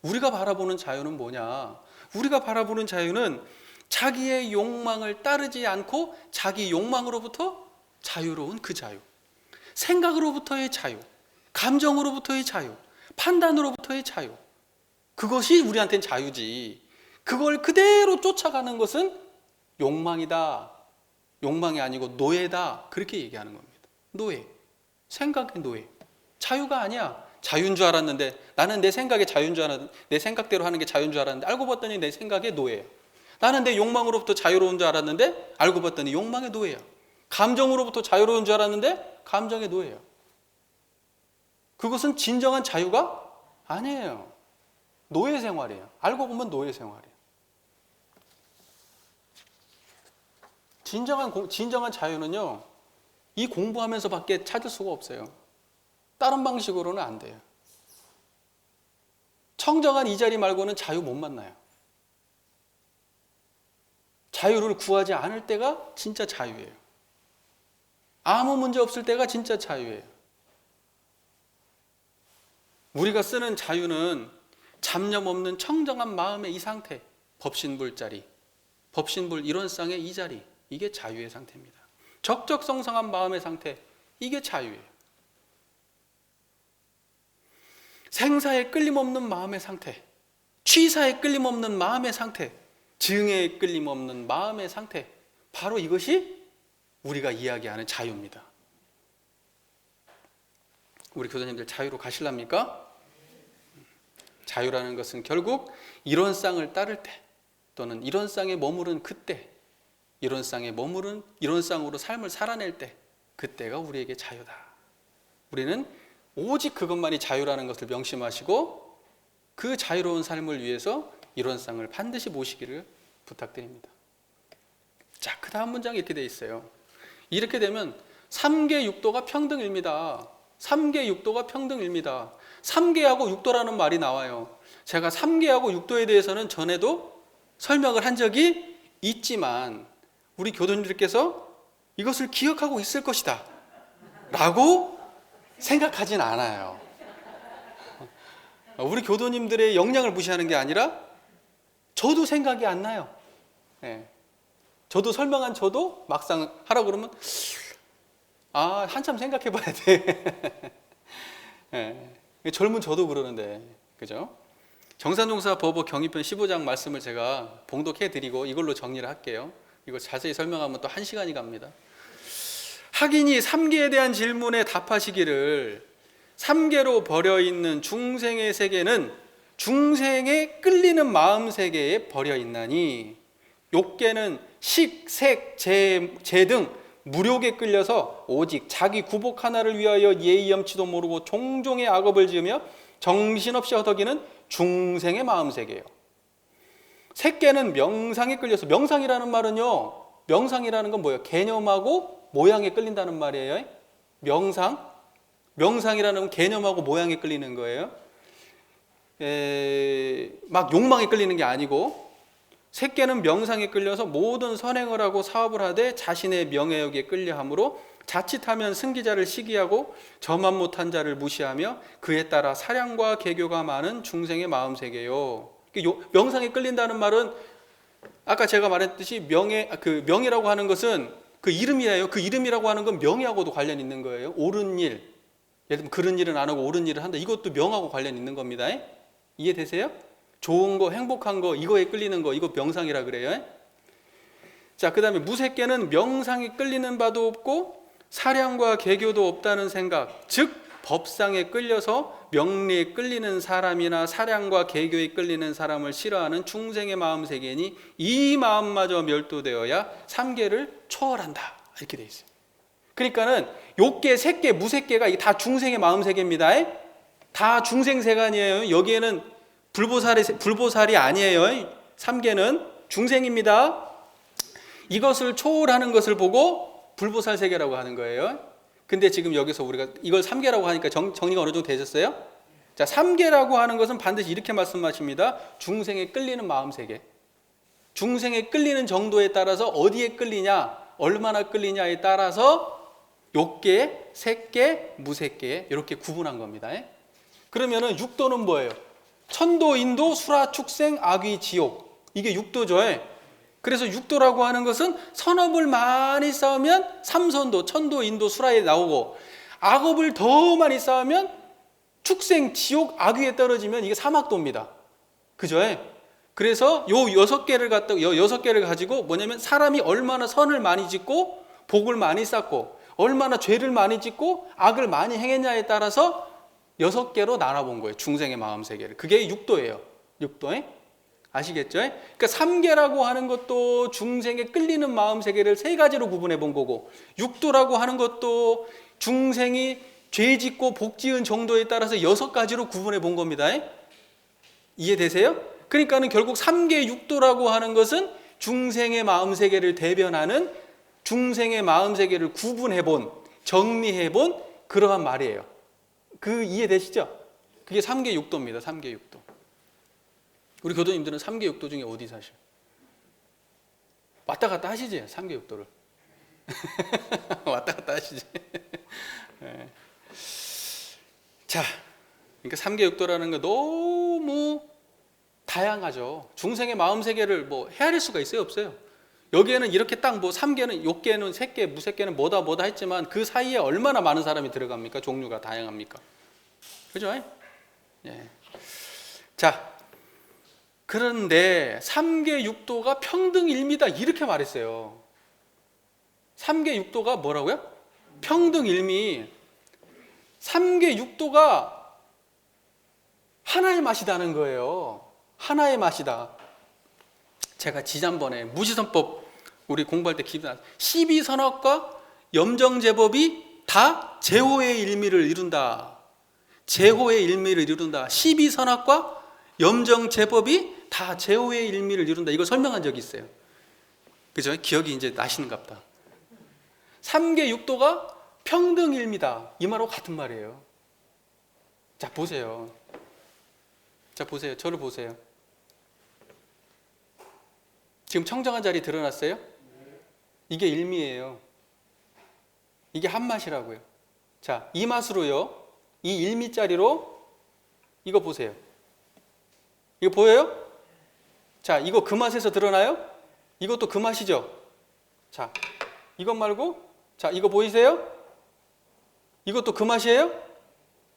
우리가 바라보는 자유는 뭐냐? 우리가 바라보는 자유는 자기의 욕망을 따르지 않고 자기 욕망으로부터 자유로운 그 자유, 생각으로부터의 자유, 감정으로부터의 자유, 판단으로부터의 자유. 그것이 우리한테는 자유지. 그걸 그대로 쫓아가는 것은 욕망이다. 욕망이 아니고 노예다. 그렇게 얘기하는 겁니다. 노예. 생각의 노예. 자유가 아니야. 자유인 줄 알았는데, 나는 내 생각에 자유인 줄 알았는데, 내 생각대로 하는 게 자유인 줄 알았는데 알고 봤더니 내 생각의 노예예요. 나는 내 욕망으로부터 자유로운 줄 알았는데 알고 봤더니 욕망의 노예야. 감정으로부터 자유로운 줄 알았는데 감정의 노예예요. 그것은 진정한 자유가 아니에요. 노예 생활이에요. 알고 보면 노예 생활이에요. 진정한 자유는요, 이 공부하면서밖에 찾을 수가 없어요. 다른 방식으로는 안 돼요. 청정한 이 자리 말고는 자유 못 만나요. 자유를 구하지 않을 때가 진짜 자유예요. 아무 문제 없을 때가 진짜 자유예요. 우리가 쓰는 자유는 잡념 없는 청정한 마음의 이 상태, 법신불자리, 법신불 일원상의 이 자리, 이게 자유의 상태입니다. 적적성성한 마음의 상태, 이게 자유예요. 생사에 끌림없는 마음의 상태, 취사에 끌림없는 마음의 상태, 증에 끌림없는 마음의 상태, 바로 이것이 우리가 이야기하는 자유입니다. 우리 교사님들 자유로 가실랍니까? 자유라는 것은 결국 일원상을 따를 때, 또는 일원상에 머무른 그때, 일원상으로 삶을 살아낼 때, 그때가 우리에게 자유다. 우리는 오직 그것만이 자유라는 것을 명심하시고 그 자유로운 삶을 위해서 일원상을 반드시 모시기를 부탁드립니다. 자, 그 다음 문장이 이렇게 돼 있어요. 이렇게 되면 3계 6도가 평등입니다. 3계 6도가 평등입니다. 3계하고 6도라는 말이 나와요. 제가 3계하고 6도에 대해서는 전에도 설명을 한 적이 있지만 우리 교도님들께서 이것을 기억하고 있을 것이다 라고 생각하진 않아요. 우리 교도님들의 역량을 무시하는 게 아니라 저도 생각이 안 나요. 저도 설명한 저도 막상 하라고 그러면 한참 생각해 봐야 돼. 젊은 저도 그러는데, 그죠? 정산종사 법어 경위편 15장 말씀을 제가 봉독해 드리고 이걸로 정리를 할게요. 이거 자세히 설명하면 또 1시간이 갑니다. 학인이 3계에 대한 질문에 답하시기를 3계로 버려있는 중생의 세계는 중생의 끌리는 마음 세계에 버려있나니 욕계는 식, 색, 재 등 무력에 끌려서 오직 자기 구복 하나를 위하여 예의 염치도 모르고 종종의 악업을 지으며 정신없이 허덕이는 중생의 마음 세계예요. 색계는 명상에 끌려서, 명상이라는 말은요, 명상이라는 건 뭐예요? 개념하고 모양에 끌린다는 말이에요. 명상이라는 건 개념하고 모양에 끌리는 거예요. 막 욕망에 끌리는 게 아니고, 색계는 명상에 끌려서 모든 선행을 하고 사업을 하되 자신의 명예욕에 끌려함으로 자칫하면 승기자를 시기하고 저만 못한 자를 무시하며 그에 따라 사량과 개교가 많은 중생의 마음세계요. 명상에 끌린다는 말은 아까 제가 말했듯이 명이라고 하는 것은 그 이름이에요. 그 이름이라고 하는 건 명예하고도 관련 있는 거예요. 옳은 일, 예를 들면 그런 일은 안 하고 옳은 일을 한다. 이것도 명하고 관련 있는 겁니다. 이해되세요? 좋은 거, 행복한 거, 이거에 끌리는 거, 이거 명상이라 그래요. 자, 그 다음에 무색계는 명상에 끌리는 바도 없고 사량과 개교도 없다는 생각, 즉 법상에 끌려서 명리에 끌리는 사람이나 사량과 개교에 끌리는 사람을 싫어하는 중생의 마음 세계니 이 마음마저 멸도되어야 3계를 초월한다. 이렇게 돼 있어요. 그러니까는 욕계, 색계, 무색계가 이게 다 중생의 마음 세계입니다. 다 중생세간이에요. 여기에는 불보살이 아니에요. 3계는 중생입니다. 이것을 초월하는 것을 보고 불보살 세계라고 하는 거예요. 근데 지금 여기서 우리가 이걸 3계라고 하니까 정리가 어느 정도 되셨어요? 자, 3계라고 하는 것은 반드시 이렇게 말씀하십니다. 중생에 끌리는 마음 세계. 중생에 끌리는 정도에 따라서 어디에 끌리냐, 얼마나 끌리냐에 따라서 욕계, 색계, 무색계 이렇게 구분한 겁니다. 그러면은 6도는 뭐예요? 천도, 인도, 수라, 축생, 악귀, 지옥. 이게 6도죠. 그래서 6도라고 하는 것은 선업을 많이 쌓으면 삼선도, 천도, 인도, 수라에 나오고 악업을 더 많이 쌓으면 축생, 지옥, 악귀에 떨어지면 이게 사막도입니다. 그죠? 그래서 요 6개를 가지고 뭐냐면 사람이 얼마나 선을 많이 짓고 복을 많이 쌓고 얼마나 죄를 많이 짓고 악을 많이 행했냐에 따라서 6개로 나눠본 거예요. 중생의 마음 세계를. 그게 육도예요. 육도. 아시겠죠? 그러니까 3계라고 하는 것도 중생의 끌리는 마음 세계를 3가지로 구분해 본 거고, 육도라고 하는 것도 중생이 죄 짓고 복 지은 정도에 따라서 6가지로 구분해 본 겁니다. 이해되세요? 그러니까는 결국 3계 육도라고 하는 것은 중생의 마음 세계를 대변하는, 중생의 마음 세계를 구분해 본, 정리해 본 그러한 말이에요. 그 이해되시죠? 그게 3계 육도입니다. 3계 육도. 우리 교도님들은 3계 육도 중에 어디 사셔? 왔다 갔다 하시지? 3계 육도를. 왔다 갔다 하시지? 네. 자, 그러니까 3계 육도라는 거 너무 다양하죠. 중생의 마음 세계를 뭐 헤아릴 수가 있어요, 없어요? 여기에는 이렇게 딱 뭐 3계는, 욕계는, 색계, 무색계는 뭐다 했지만 그 사이에 얼마나 많은 사람이 들어갑니까? 종류가 다양합니까? 그죠? 예. 자, 그런데 3계 육도가 평등일미다 이렇게 말했어요. 3계 육도가 뭐라고요? 평등일미. 3계 육도가 하나의 맛이다는 거예요. 하나의 맛이다. 제가 지난번에 무지선법 우리 공부할 때 기억나. 12선악과 염정제법이 다 제호의 일미를 이룬다. 제호의 일미를 이룬다. 12선악과 염정제법이 다 제호의 일미를 이룬다. 이걸 설명한 적이 있어요. 그죠? 기억이 이제 나시는갑다. 3계 육도가 평등일미다. 이 말하고 같은 말이에요. 자, 보세요. 자, 보세요. 저를 보세요. 지금 청정한 자리 드러났어요? 이게 일미예요. 이게 한 맛이라고요. 자, 이 맛으로요. 이 일미짜리로 이거 보세요. 이거 보여요? 자, 이거 그 맛에서 드러나요? 이것도 그 맛이죠? 자, 이것 말고, 자, 이거 보이세요? 이것도 그 맛이에요?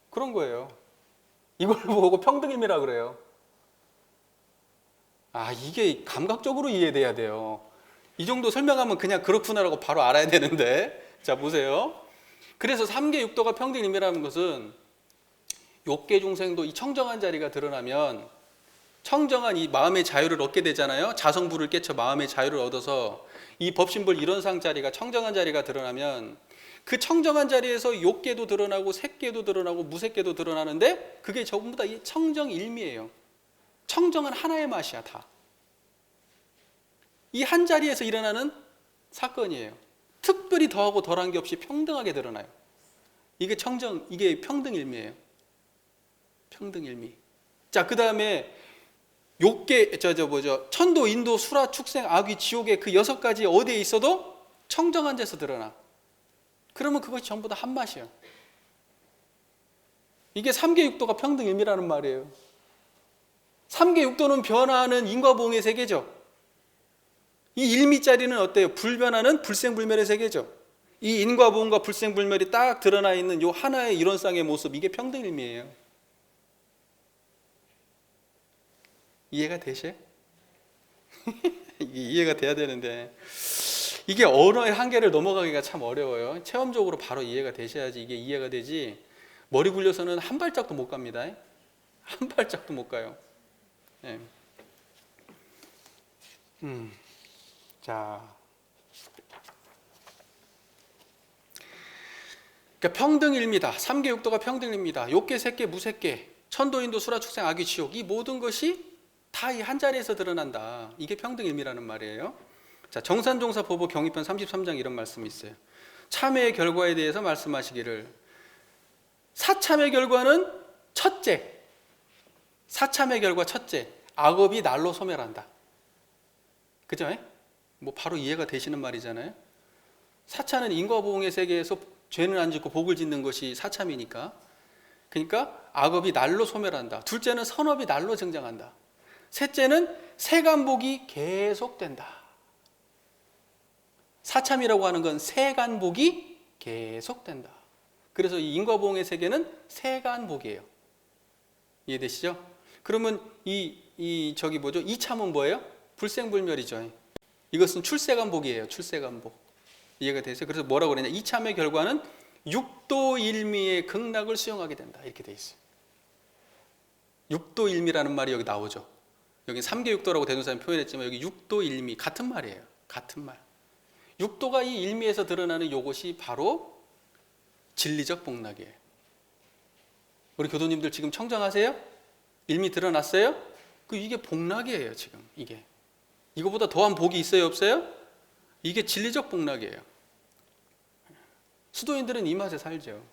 그런 거예요. 이걸 보고 평등임이라 그래요. 아, 이게 감각적으로 이해돼야 돼요. 이 정도 설명하면 그냥 그렇구나라고 바로 알아야 되는데. 자, 보세요. 그래서 3계 육도가 평등임이라는 것은 욕계 중생도 이 청정한 자리가 드러나면 청정한 이 마음의 자유를 얻게 되잖아요. 자성불을 깨쳐 마음의 자유를 얻어서 이 법신불 일원상 자리가 청정한 자리가 드러나면 그 청정한 자리에서 욕계도 드러나고 색계도 드러나고 무색계도 드러나는데 그게 전부 다 이 청정일미예요. 청정한 하나의 맛이야, 다. 이 한 자리에서 일어나는 사건이에요. 특별히 더하고 덜한 게 없이 평등하게 드러나요. 이게 이게 평등일미예요. 평등일미. 자, 그 다음에 욕계, 천도, 인도, 수라, 축생, 악귀, 지옥의 그 6가지 어디에 있어도 청정한 데서 드러나. 그러면 그것이 전부 다 한 맛이야. 이게 3계 육도가 평등일미라는 말이에요. 3계 육도는 변화하는 인과보응의 세계죠. 이 일미짜리는 어때요? 불변하는 불생불멸의 세계죠. 이 인과보응과 불생불멸이 딱 드러나 있는 이 하나의 일원상의 모습, 이게 평등일미예요. 이해가 되셔요? 이해가 돼야 되는데 이게 언어의 한계를 넘어가기가 참 어려워요. 체험적으로 바로 이해가 되셔야지 이게 이해가 되지, 머리 굴려서는 한 발짝도 못 갑니다. 한 발짝도 못 가요. 네. 자, 그러니까 평등일미다. 3계 육도가 평등입니다. 욕계, 색계, 무색계, 천도, 인도, 수라, 축생, 악귀, 지옥, 이 모든 것이 다 이 한 자리에서 드러난다. 이게 평등일미라는 말이에요. 자, 정산종사 보보 경의편 33장 이런 말씀이 있어요. 참회의 결과에 대해서 말씀하시기를, 사참의 결과는 첫째, 사참의 결과 첫째, 악업이 날로 소멸한다. 그죠? 뭐 바로 이해가 되시는 말이잖아요. 사참은 인과보응의 세계에서 죄는 안 짓고 복을 짓는 것이 사참이니까. 그러니까 악업이 날로 소멸한다. 둘째는 선업이 날로 증장한다. 셋째는 세간복이 계속된다. 사참이라고 하는 건 세간복이 계속된다. 그래서 이 인과보응의 세계는 세간복이에요. 이해되시죠? 그러면 이참은 뭐예요? 불생불멸이죠. 이것은 출세간복이에요. 출세간복. 이해가 되세요? 그래서 뭐라고 그러냐? 이참의 결과는 육도 일미의 극락을 수용하게 된다. 이렇게 돼 있어요. 육도 일미라는 말이 여기 나오죠. 여기 삼계육도라고 대동사님 표현했지만 여기 육도 일미 같은 말이에요. 같은 말. 육도가 이 일미에서 드러나는 요것이 바로 진리적 복락이에요. 우리 교도님들 지금 청정하세요? 일미 드러났어요? 이게 복락이에요. 지금 이게. 이거보다 더한 복이 있어요? 없어요? 이게 진리적 복락이에요. 수도인들은 이 맛에 살죠.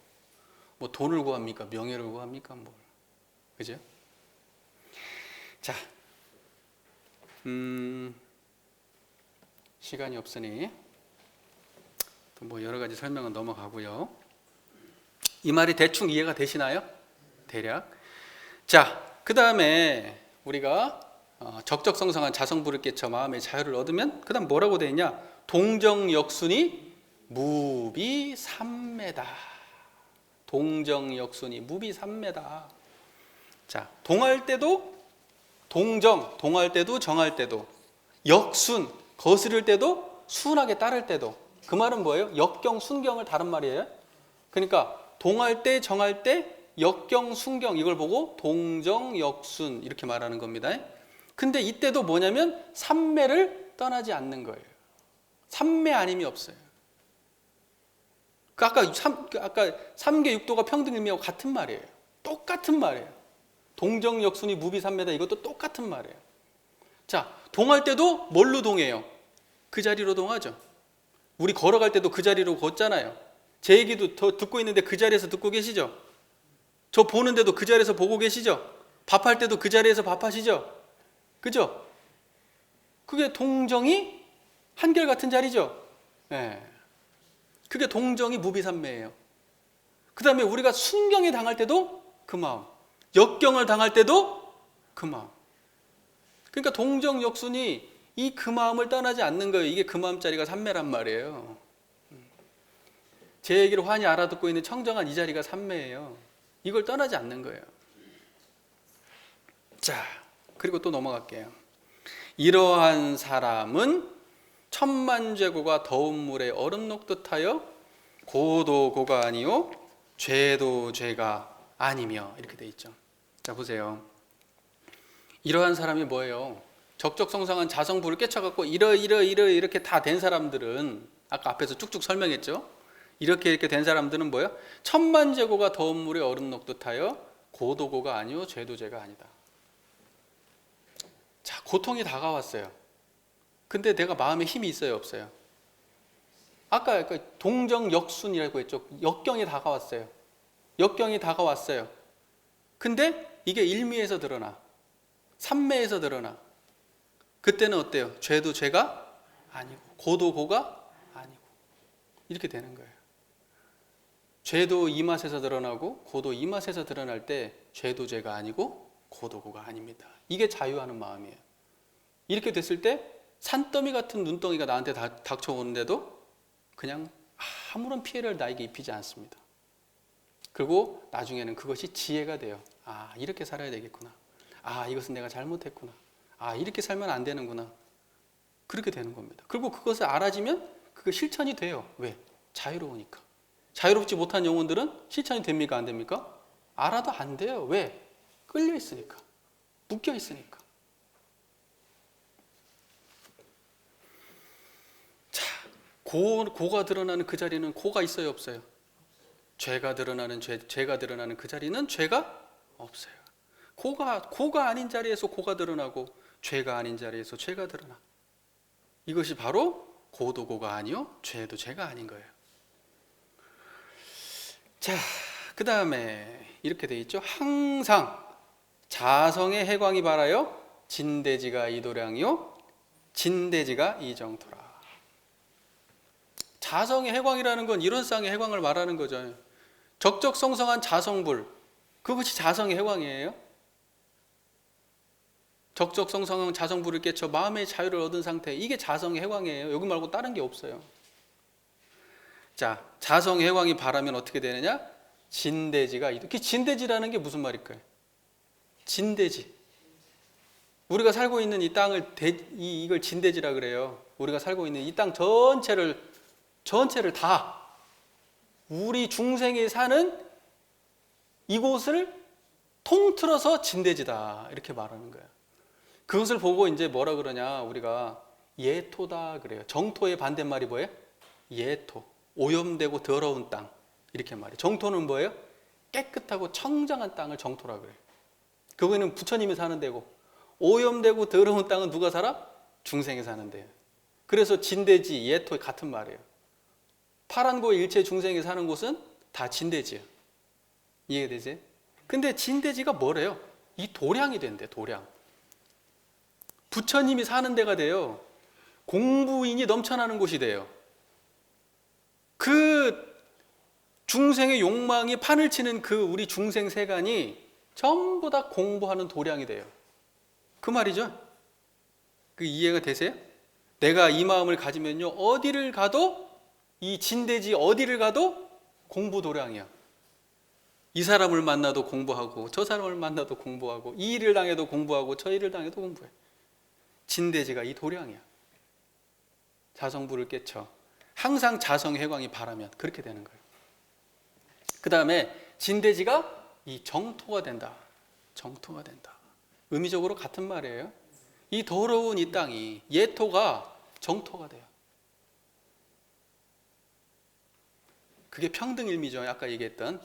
뭐 돈을 구합니까? 명예를 구합니까? 뭐. 그죠? 자, 시간이 없으니 또 뭐 여러 가지 설명은 넘어가고요. 이 말이 대충 이해가 되시나요? 대략. 자, 그 다음에 우리가 적적성성한 자성부를 깨쳐 마음의 자유를 얻으면 그 다음 뭐라고 되어 있냐? 동정역순이 무비삼매다. 동정역순이 무비삼매다. 자, 동할 때도 동할 때도 정할 때도, 역순, 거스를 때도, 순하게 따를 때도. 그 말은 뭐예요? 역경, 순경을 다른 말이에요. 그러니까 동할 때, 정할 때, 역경, 순경 이걸 보고 동정, 역순 이렇게 말하는 겁니다. 근데 이때도 뭐냐면 삼매를 떠나지 않는 거예요. 삼매 아님이 없어요. 아까 3계 육도가 평등일미하고 같은 말이에요. 똑같은 말이에요. 동정역순이 무비삼매다 이것도 똑같은 말이에요. 자, 동할 때도 뭘로 동해요? 그 자리로 동하죠. 우리 걸어갈 때도 그 자리로 걷잖아요. 제 얘기도 더 듣고 있는데 그 자리에서 듣고 계시죠? 저 보는데도 그 자리에서 보고 계시죠? 밥할 때도 그 자리에서 밥하시죠? 그죠? 그게 동정이 한결같은 자리죠. 네. 그게 동정이 무비삼매예요. 그 다음에 우리가 순경에 당할 때도 그 마음, 역경을 당할 때도 그 마음. 그러니까 동정역순이 이 그 마음을 떠나지 않는 거예요. 이게 그 마음자리가 삼매란 말이에요. 제 얘기를 환히 알아듣고 있는 청정한 이 자리가 삼매예요. 이걸 떠나지 않는 거예요. 자, 그리고 또 넘어갈게요. 이러한 사람은 천만죄고가 더운 물에 얼음 녹듯하여 고도 고가 아니요 죄도 죄가 아니며 이렇게 돼 있죠. 자, 보세요. 이러한 사람이 뭐예요? 적적성상한 자성부를 깨쳐갖고 이렇게 다 된 사람들은 아까 앞에서 쭉쭉 설명했죠. 이렇게 된 사람들은 뭐예요? 천만죄고가 더운 물에 얼음 녹듯하여 고도고가 아니요 죄도 죄가 아니다. 자, 고통이 다가왔어요. 근데 내가 마음에 힘이 있어요, 없어요? 아까 동정역순이라고 했죠. 역경이 다가왔어요. 역경이 다가왔어요. 근데 이게 일미에서 드러나. 삼매에서 드러나. 그때는 어때요? 죄도 죄가 아니고 고도 고가 아니고 이렇게 되는 거예요. 죄도 이 맛에서 드러나고 고도 이 맛에서 드러날 때 죄도 죄가 아니고 고도 고가 아닙니다. 이게 자유하는 마음이에요. 이렇게 됐을 때 산더미 같은 눈덩이가 나한테 닥쳐오는데도 그냥 아무런 피해를 나에게 입히지 않습니다. 그리고 나중에는 그것이 지혜가 돼요. 아, 이렇게 살아야 되겠구나. 아, 이것은 내가 잘못했구나. 아, 이렇게 살면 안 되는구나. 그렇게 되는 겁니다. 그리고 그것을 알아지면 그게 실천이 돼요. 왜? 자유로우니까. 자유롭지 못한 영혼들은 실천이 됩니까? 안 됩니까? 알아도 안 돼요. 왜? 끌려 있으니까. 묶여 있으니까. 자, 고가 드러나는 그 자리는 고가 있어요, 없어요? 죄가 드러나는 죄가 드러나는 그 자리는 죄가 없어요. 고가 아닌 자리에서 고가 드러나고 죄가 아닌 자리에서 죄가 드러나. 이것이 바로 고도 고가 아니요 죄도 죄가 아닌 거예요. 자, 그 다음에 이렇게 돼 있죠. 항상 자성의 해광이 바라여 진대지가 이도량이요 진대지가 이정토라. 자성의 해광이라는 건 이런 쌍의 해광을 말하는 거죠. 적적성성한 자성불, 그것이 자성의 해광이에요. 적적성성한 자성불을 깨쳐 마음의 자유를 얻은 상태, 이게 자성의 해광이에요. 여기 말고 다른 게 없어요. 자, 자성의 해광이 바라면 어떻게 되느냐? 진대지가 이렇게. 진대지라는 게 무슨 말일까요? 진대지. 우리가 살고 있는 이 땅을 이걸 진대지라 그래요. 우리가 살고 있는 이 땅 전체를 다 우리 중생이 사는 이곳을 통틀어서 진대지다 이렇게 말하는 거야. 그것을 보고 이제 뭐라 그러냐, 우리가 예토다 그래요. 정토의 반대말이 뭐예요? 예토. 오염되고 더러운 땅 이렇게 말해요. 정토는 뭐예요? 깨끗하고 청정한 땅을 정토라 그래요. 그거는 부처님이 사는 데고, 오염되고 더러운 땅은 누가 살아? 중생이 사는 데예요. 그래서 진대지, 예토 같은 말이에요. 파란고 일체 중생이 사는 곳은 다 진대지예요. 이해되세요? 근데 진대지가 뭐래요? 이 도량이 된대, 도량. 부처님이 사는 데가 돼요. 공부인이 넘쳐나는 곳이 돼요. 그 중생의 욕망이 판을 치는 그 우리 중생 세간이 전부 다 공부하는 도량이 돼요. 그 말이죠. 그 이해가 되세요? 내가 이 마음을 가지면요, 어디를 가도, 이 진대지 어디를 가도 공부 도량이야. 이 사람을 만나도 공부하고, 저 사람을 만나도 공부하고, 이 일을 당해도 공부하고, 저 일을 당해도 공부해. 진대지가 이 도량이야. 자성부를 깨쳐 항상 자성회광이 바라면 그렇게 되는 거예요. 그 다음에 진대지가 이 정토가 된다. 정토가 된다. 의미적으로 같은 말이에요. 이 더러운 이 땅이, 예토가 정토가 돼요. 그게 평등일미죠. 아까 얘기했던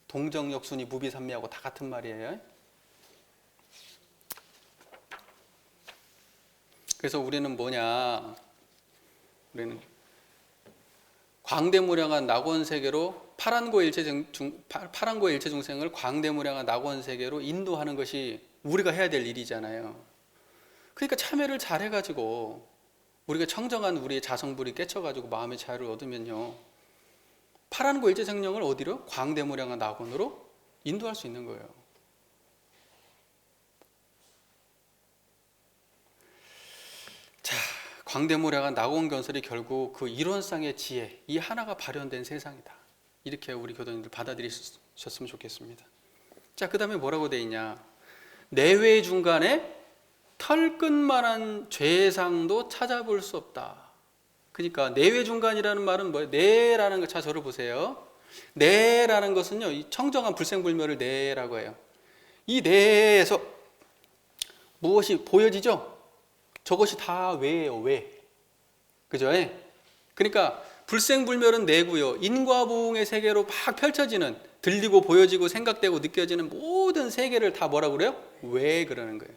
동정역순이 무비산미하고 다 같은 말이에요. 그래서 우리는 뭐냐, 우리는 광대무량한 낙원세계로 파란고 일체 중생을 광대무량한 낙원세계로 인도하는 것이 우리가 해야 될 일이잖아요. 그러니까 참회를 잘 해가지고 우리가 청정한 우리의 자성불이 깨쳐가지고 마음의 자유를 얻으면요, 파란고 일체생령을 어디로? 광대무량한 낙원으로 인도할 수 있는 거예요. 자, 광대무량한 낙원견설이 결국 그 이론상의 지혜, 이 하나가 발현된 세상이다. 이렇게 우리 교도님들 받아들이셨으면 좋겠습니다. 자, 그 다음에 뭐라고 돼 있냐, 내외 중간에 털끝만한 죄상도 찾아볼 수 없다. 그러니까 내외 중간이라는 말은 뭐예요? 내라는 거, 자 저를 보세요. 내라는 것은요, 이 청정한 불생불멸을 내라고 해요. 이 내에서 무엇이 보여지죠? 저것이 다 외예요, 외. 그죠? 그러니까 불생불멸은 내고요, 인과보응의 세계로 막 펼쳐지는, 들리고 보여지고 생각되고 느껴지는 모든 세계를 다 뭐라고 그래요? 외 그러는 거예요.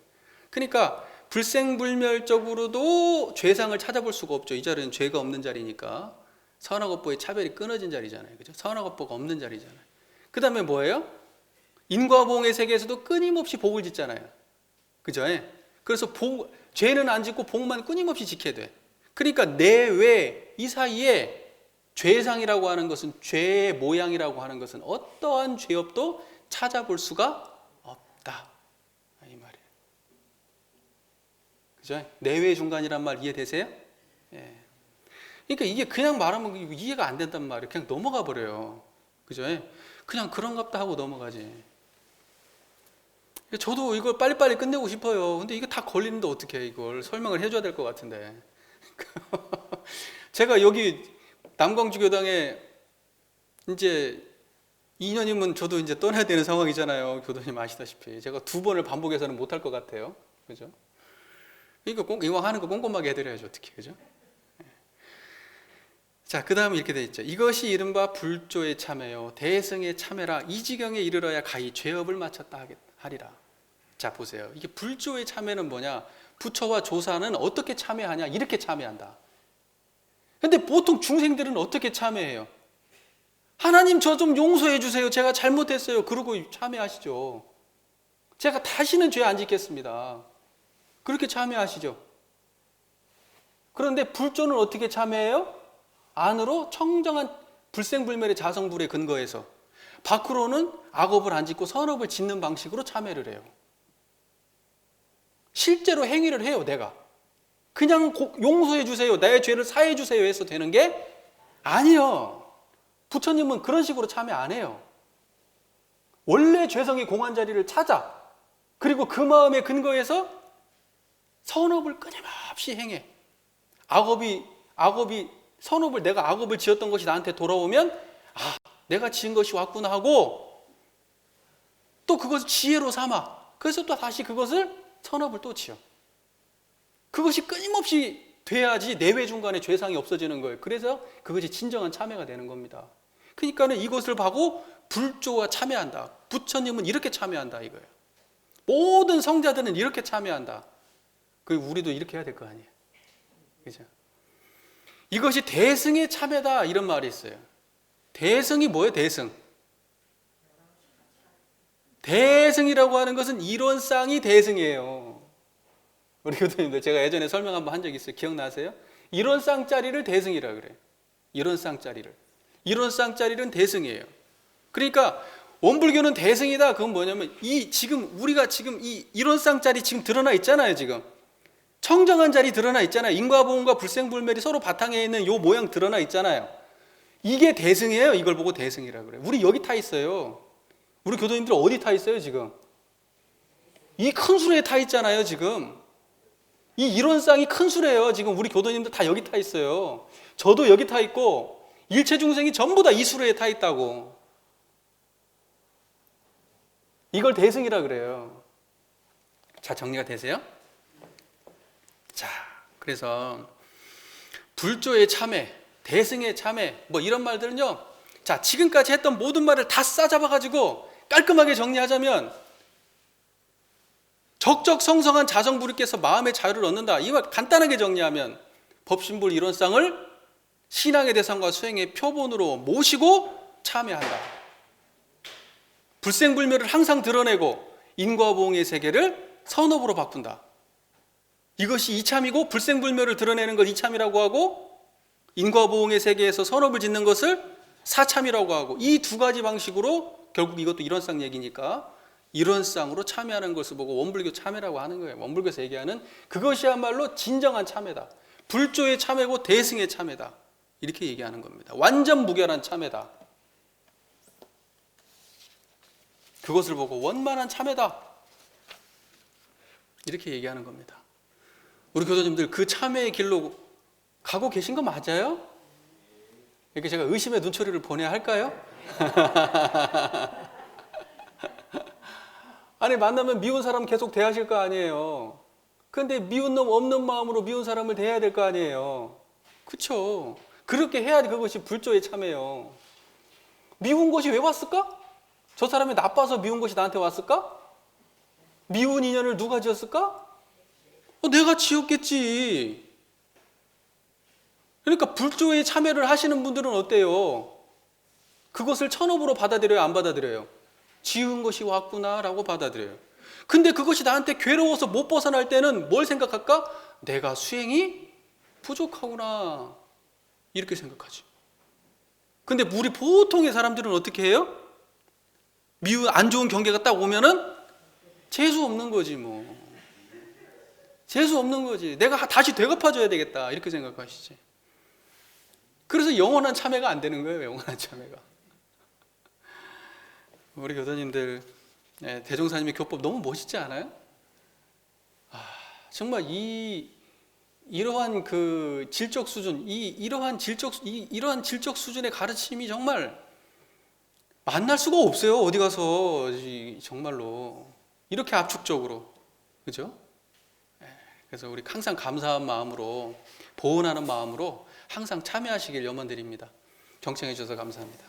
그러니까 불생불멸적으로도 죄상을 찾아볼 수가 없죠. 이 자리는 죄가 없는 자리니까. 선악업보의 차별이 끊어진 자리잖아요. 그죠? 선악업보가 없는 자리잖아요. 그 다음에 뭐예요? 인과보응의 세계에서도 끊임없이 복을 짓잖아요. 그죠? 그래서 죄는 안 짓고 복만 끊임없이 지켜야 돼. 그러니까 내외 이 사이에 죄상이라고 하는 것은, 죄의 모양이라고 하는 것은 어떠한 죄업도 찾아볼 수가 없다. 이 말이에요. 그죠? 내외 중간이란 말 이해되세요? 예. 그러니까 이게 그냥 말하면 이해가 안 된단 말이에요. 그냥 넘어가 버려요. 그죠? 그냥 그런갑다 하고 넘어가지. 저도 이걸 빨리빨리 끝내고 싶어요. 근데 이거 다 걸리는데 어떻게 이걸 설명을 해줘야 될 것 같은데. 제가 여기 남광주교당에 이제 2년이면 저도 이제 떠나야 되는 상황이잖아요. 교도님 아시다시피. 제가 2번을 반복해서는 못할 것 같아요. 그죠? 이거 이왕 하는 거 꼼꼼하게 해드려야죠. 어떻게. 그죠? 자, 그 다음에 이렇게 돼 있죠. 이것이 이른바 불조의 참회요, 대승의 참회라. 이 지경에 이르러야 가히 죄업을 마쳤다 하리라. 자, 보세요. 이게 불조의 참회는 뭐냐? 부처와 조사는 어떻게 참회하냐? 이렇게 참회한다. 근데 보통 중생들은 어떻게 참회해요? 하나님 저 좀 용서해 주세요. 제가 잘못했어요. 그러고 참회하시죠. 제가 다시는 죄 안 짓겠습니다. 그렇게 참회하시죠. 그런데 불조는 어떻게 참회해요? 안으로 청정한 불생불멸의 자성불에 근거해서, 밖으로는 악업을 안 짓고 선업을 짓는 방식으로 참회를 해요. 실제로 행위를 해요. 내가 그냥 용서해 주세요, 나의 죄를 사해 주세요 해서 되는 게 아니에요. 부처님은 그런 식으로 참회 안 해요. 원래 죄성이 공한 자리를 찾아, 그리고 그 마음에 근거해서 선업을 끊임없이 행해. 악업이 선업을, 내가 악업을 지었던 것이 나한테 돌아오면 아, 내가 지은 것이 왔구나 하고 또 그것을 지혜로 삼아. 그래서 또 다시 그것을 선업을 또 지어. 그것이 끊임없이 돼야지 내외 중간에 죄상이 없어지는 거예요. 그래서 그것이 진정한 참회가 되는 겁니다. 그러니까는 이것을 보고 불조와 참회한다. 부처님은 이렇게 참회한다 이거예요. 모든 성자들은 이렇게 참회한다. 그 우리도 이렇게 해야 될 거 아니에요. 그죠? 이것이 대승의 참회다 이런 말이 있어요. 대승이 뭐예요? 대승. 대승이라고 하는 것은 이론상이 대승이에요. 우리 교수님들 제가 예전에 설명 한번 한 적이 있어요. 기억나세요? 이론상짜리를 대승이라 그래요. 이론상짜리는 대승이에요. 그러니까 원불교는 대승이다. 그건 뭐냐면 우리가 지금 이 이론상짜리 지금 드러나 있잖아요. 지금 청정한 자리 드러나 있잖아요. 인과보험과 불생불멸이 서로 바탕에 있는 요 모양 드러나 있잖아요. 이게 대승이에요. 이걸 보고 대승이라 그래요. 우리 여기 타 있어요. 우리 교도님들 어디 타 있어요 지금? 이 큰 수레에 타 있잖아요 지금. 이 이론상이 큰 수레예요. 지금 우리 교도님들 다 여기 타 있어요. 저도 여기 타 있고 일체 중생이 전부 다 이 수레에 타 있다고. 이걸 대승이라 그래요. 자, 정리가 되세요? 자, 그래서 불조의 참회, 대승의 참회 뭐 이런 말들은요. 자, 지금까지 했던 모든 말을 다 싸잡아가지고 깔끔하게 정리하자면 적적성성한 자성불이께서 마음의 자유를 얻는다. 이 말 간단하게 정리하면 법신불 이론상을 신앙의 대상과 수행의 표본으로 모시고 참여한다. 불생불멸을 항상 드러내고 인과보응의 세계를 선업으로 바꾼다. 이것이 이참이고 불생불멸을 드러내는 걸 이참이라고 하고 인과보응의 세계에서 선업을 짓는 것을 사참이라고 하고 이 두 가지 방식으로 결국 이것도 이론상 얘기니까 이론상으로 참여하는 것을 보고 원불교 참여라고 하는 거예요. 원불교에서 얘기하는 그것이야말로 진정한 참여다. 불조의 참여고 대승의 참여다. 이렇게 얘기하는 겁니다. 완전 무결한 참여다. 그것을 보고 원만한 참여다. 이렇게 얘기하는 겁니다. 우리 교도님들 그 참여의 길로 가고 계신 거 맞아요? 이렇게 제가 의심의 눈초리를 보내야 할까요? 아니 만나면 미운 사람 계속 대하실 거 아니에요. 그런데 미운 놈 없는 마음으로 미운 사람을 대해야 될 거 아니에요. 그렇죠? 그렇게 해야 그것이 불조의 참여예요. 미운 것이 왜 왔을까? 저 사람이 나빠서 미운 것이 나한테 왔을까? 미운 인연을 누가 지었을까? 내가 지었겠지. 그러니까 불조의 참여를 하시는 분들은 어때요? 그것을 천업으로 받아들여요? 안 받아들여요? 지은 것이 왔구나라고 받아들여요. 근데 그것이 나한테 괴로워서 못 벗어날 때는 뭘 생각할까? 내가 수행이 부족하구나. 이렇게 생각하지. 근데 우리 보통의 사람들은 어떻게 해요? 미운 안 좋은 경계가 딱 오면은 재수 없는 거지 뭐. 재수 없는 거지. 내가 다시 되갚아줘야 되겠다. 이렇게 생각하시지. 그래서 영원한 참회가 안 되는 거예요. 영원한 참회가. 우리 교도님들 대종사님의 교법 너무 멋있지 않아요? 정말 이러한 그 질적 수준, 이러한 질적 수준의 가르침이 정말 만날 수가 없어요. 어디 가서 정말로 이렇게 압축적으로, 그죠? 그래서 우리 항상 감사한 마음으로 보은하는 마음으로 항상 참여하시길 염원드립니다. 경청해 주셔서 감사합니다.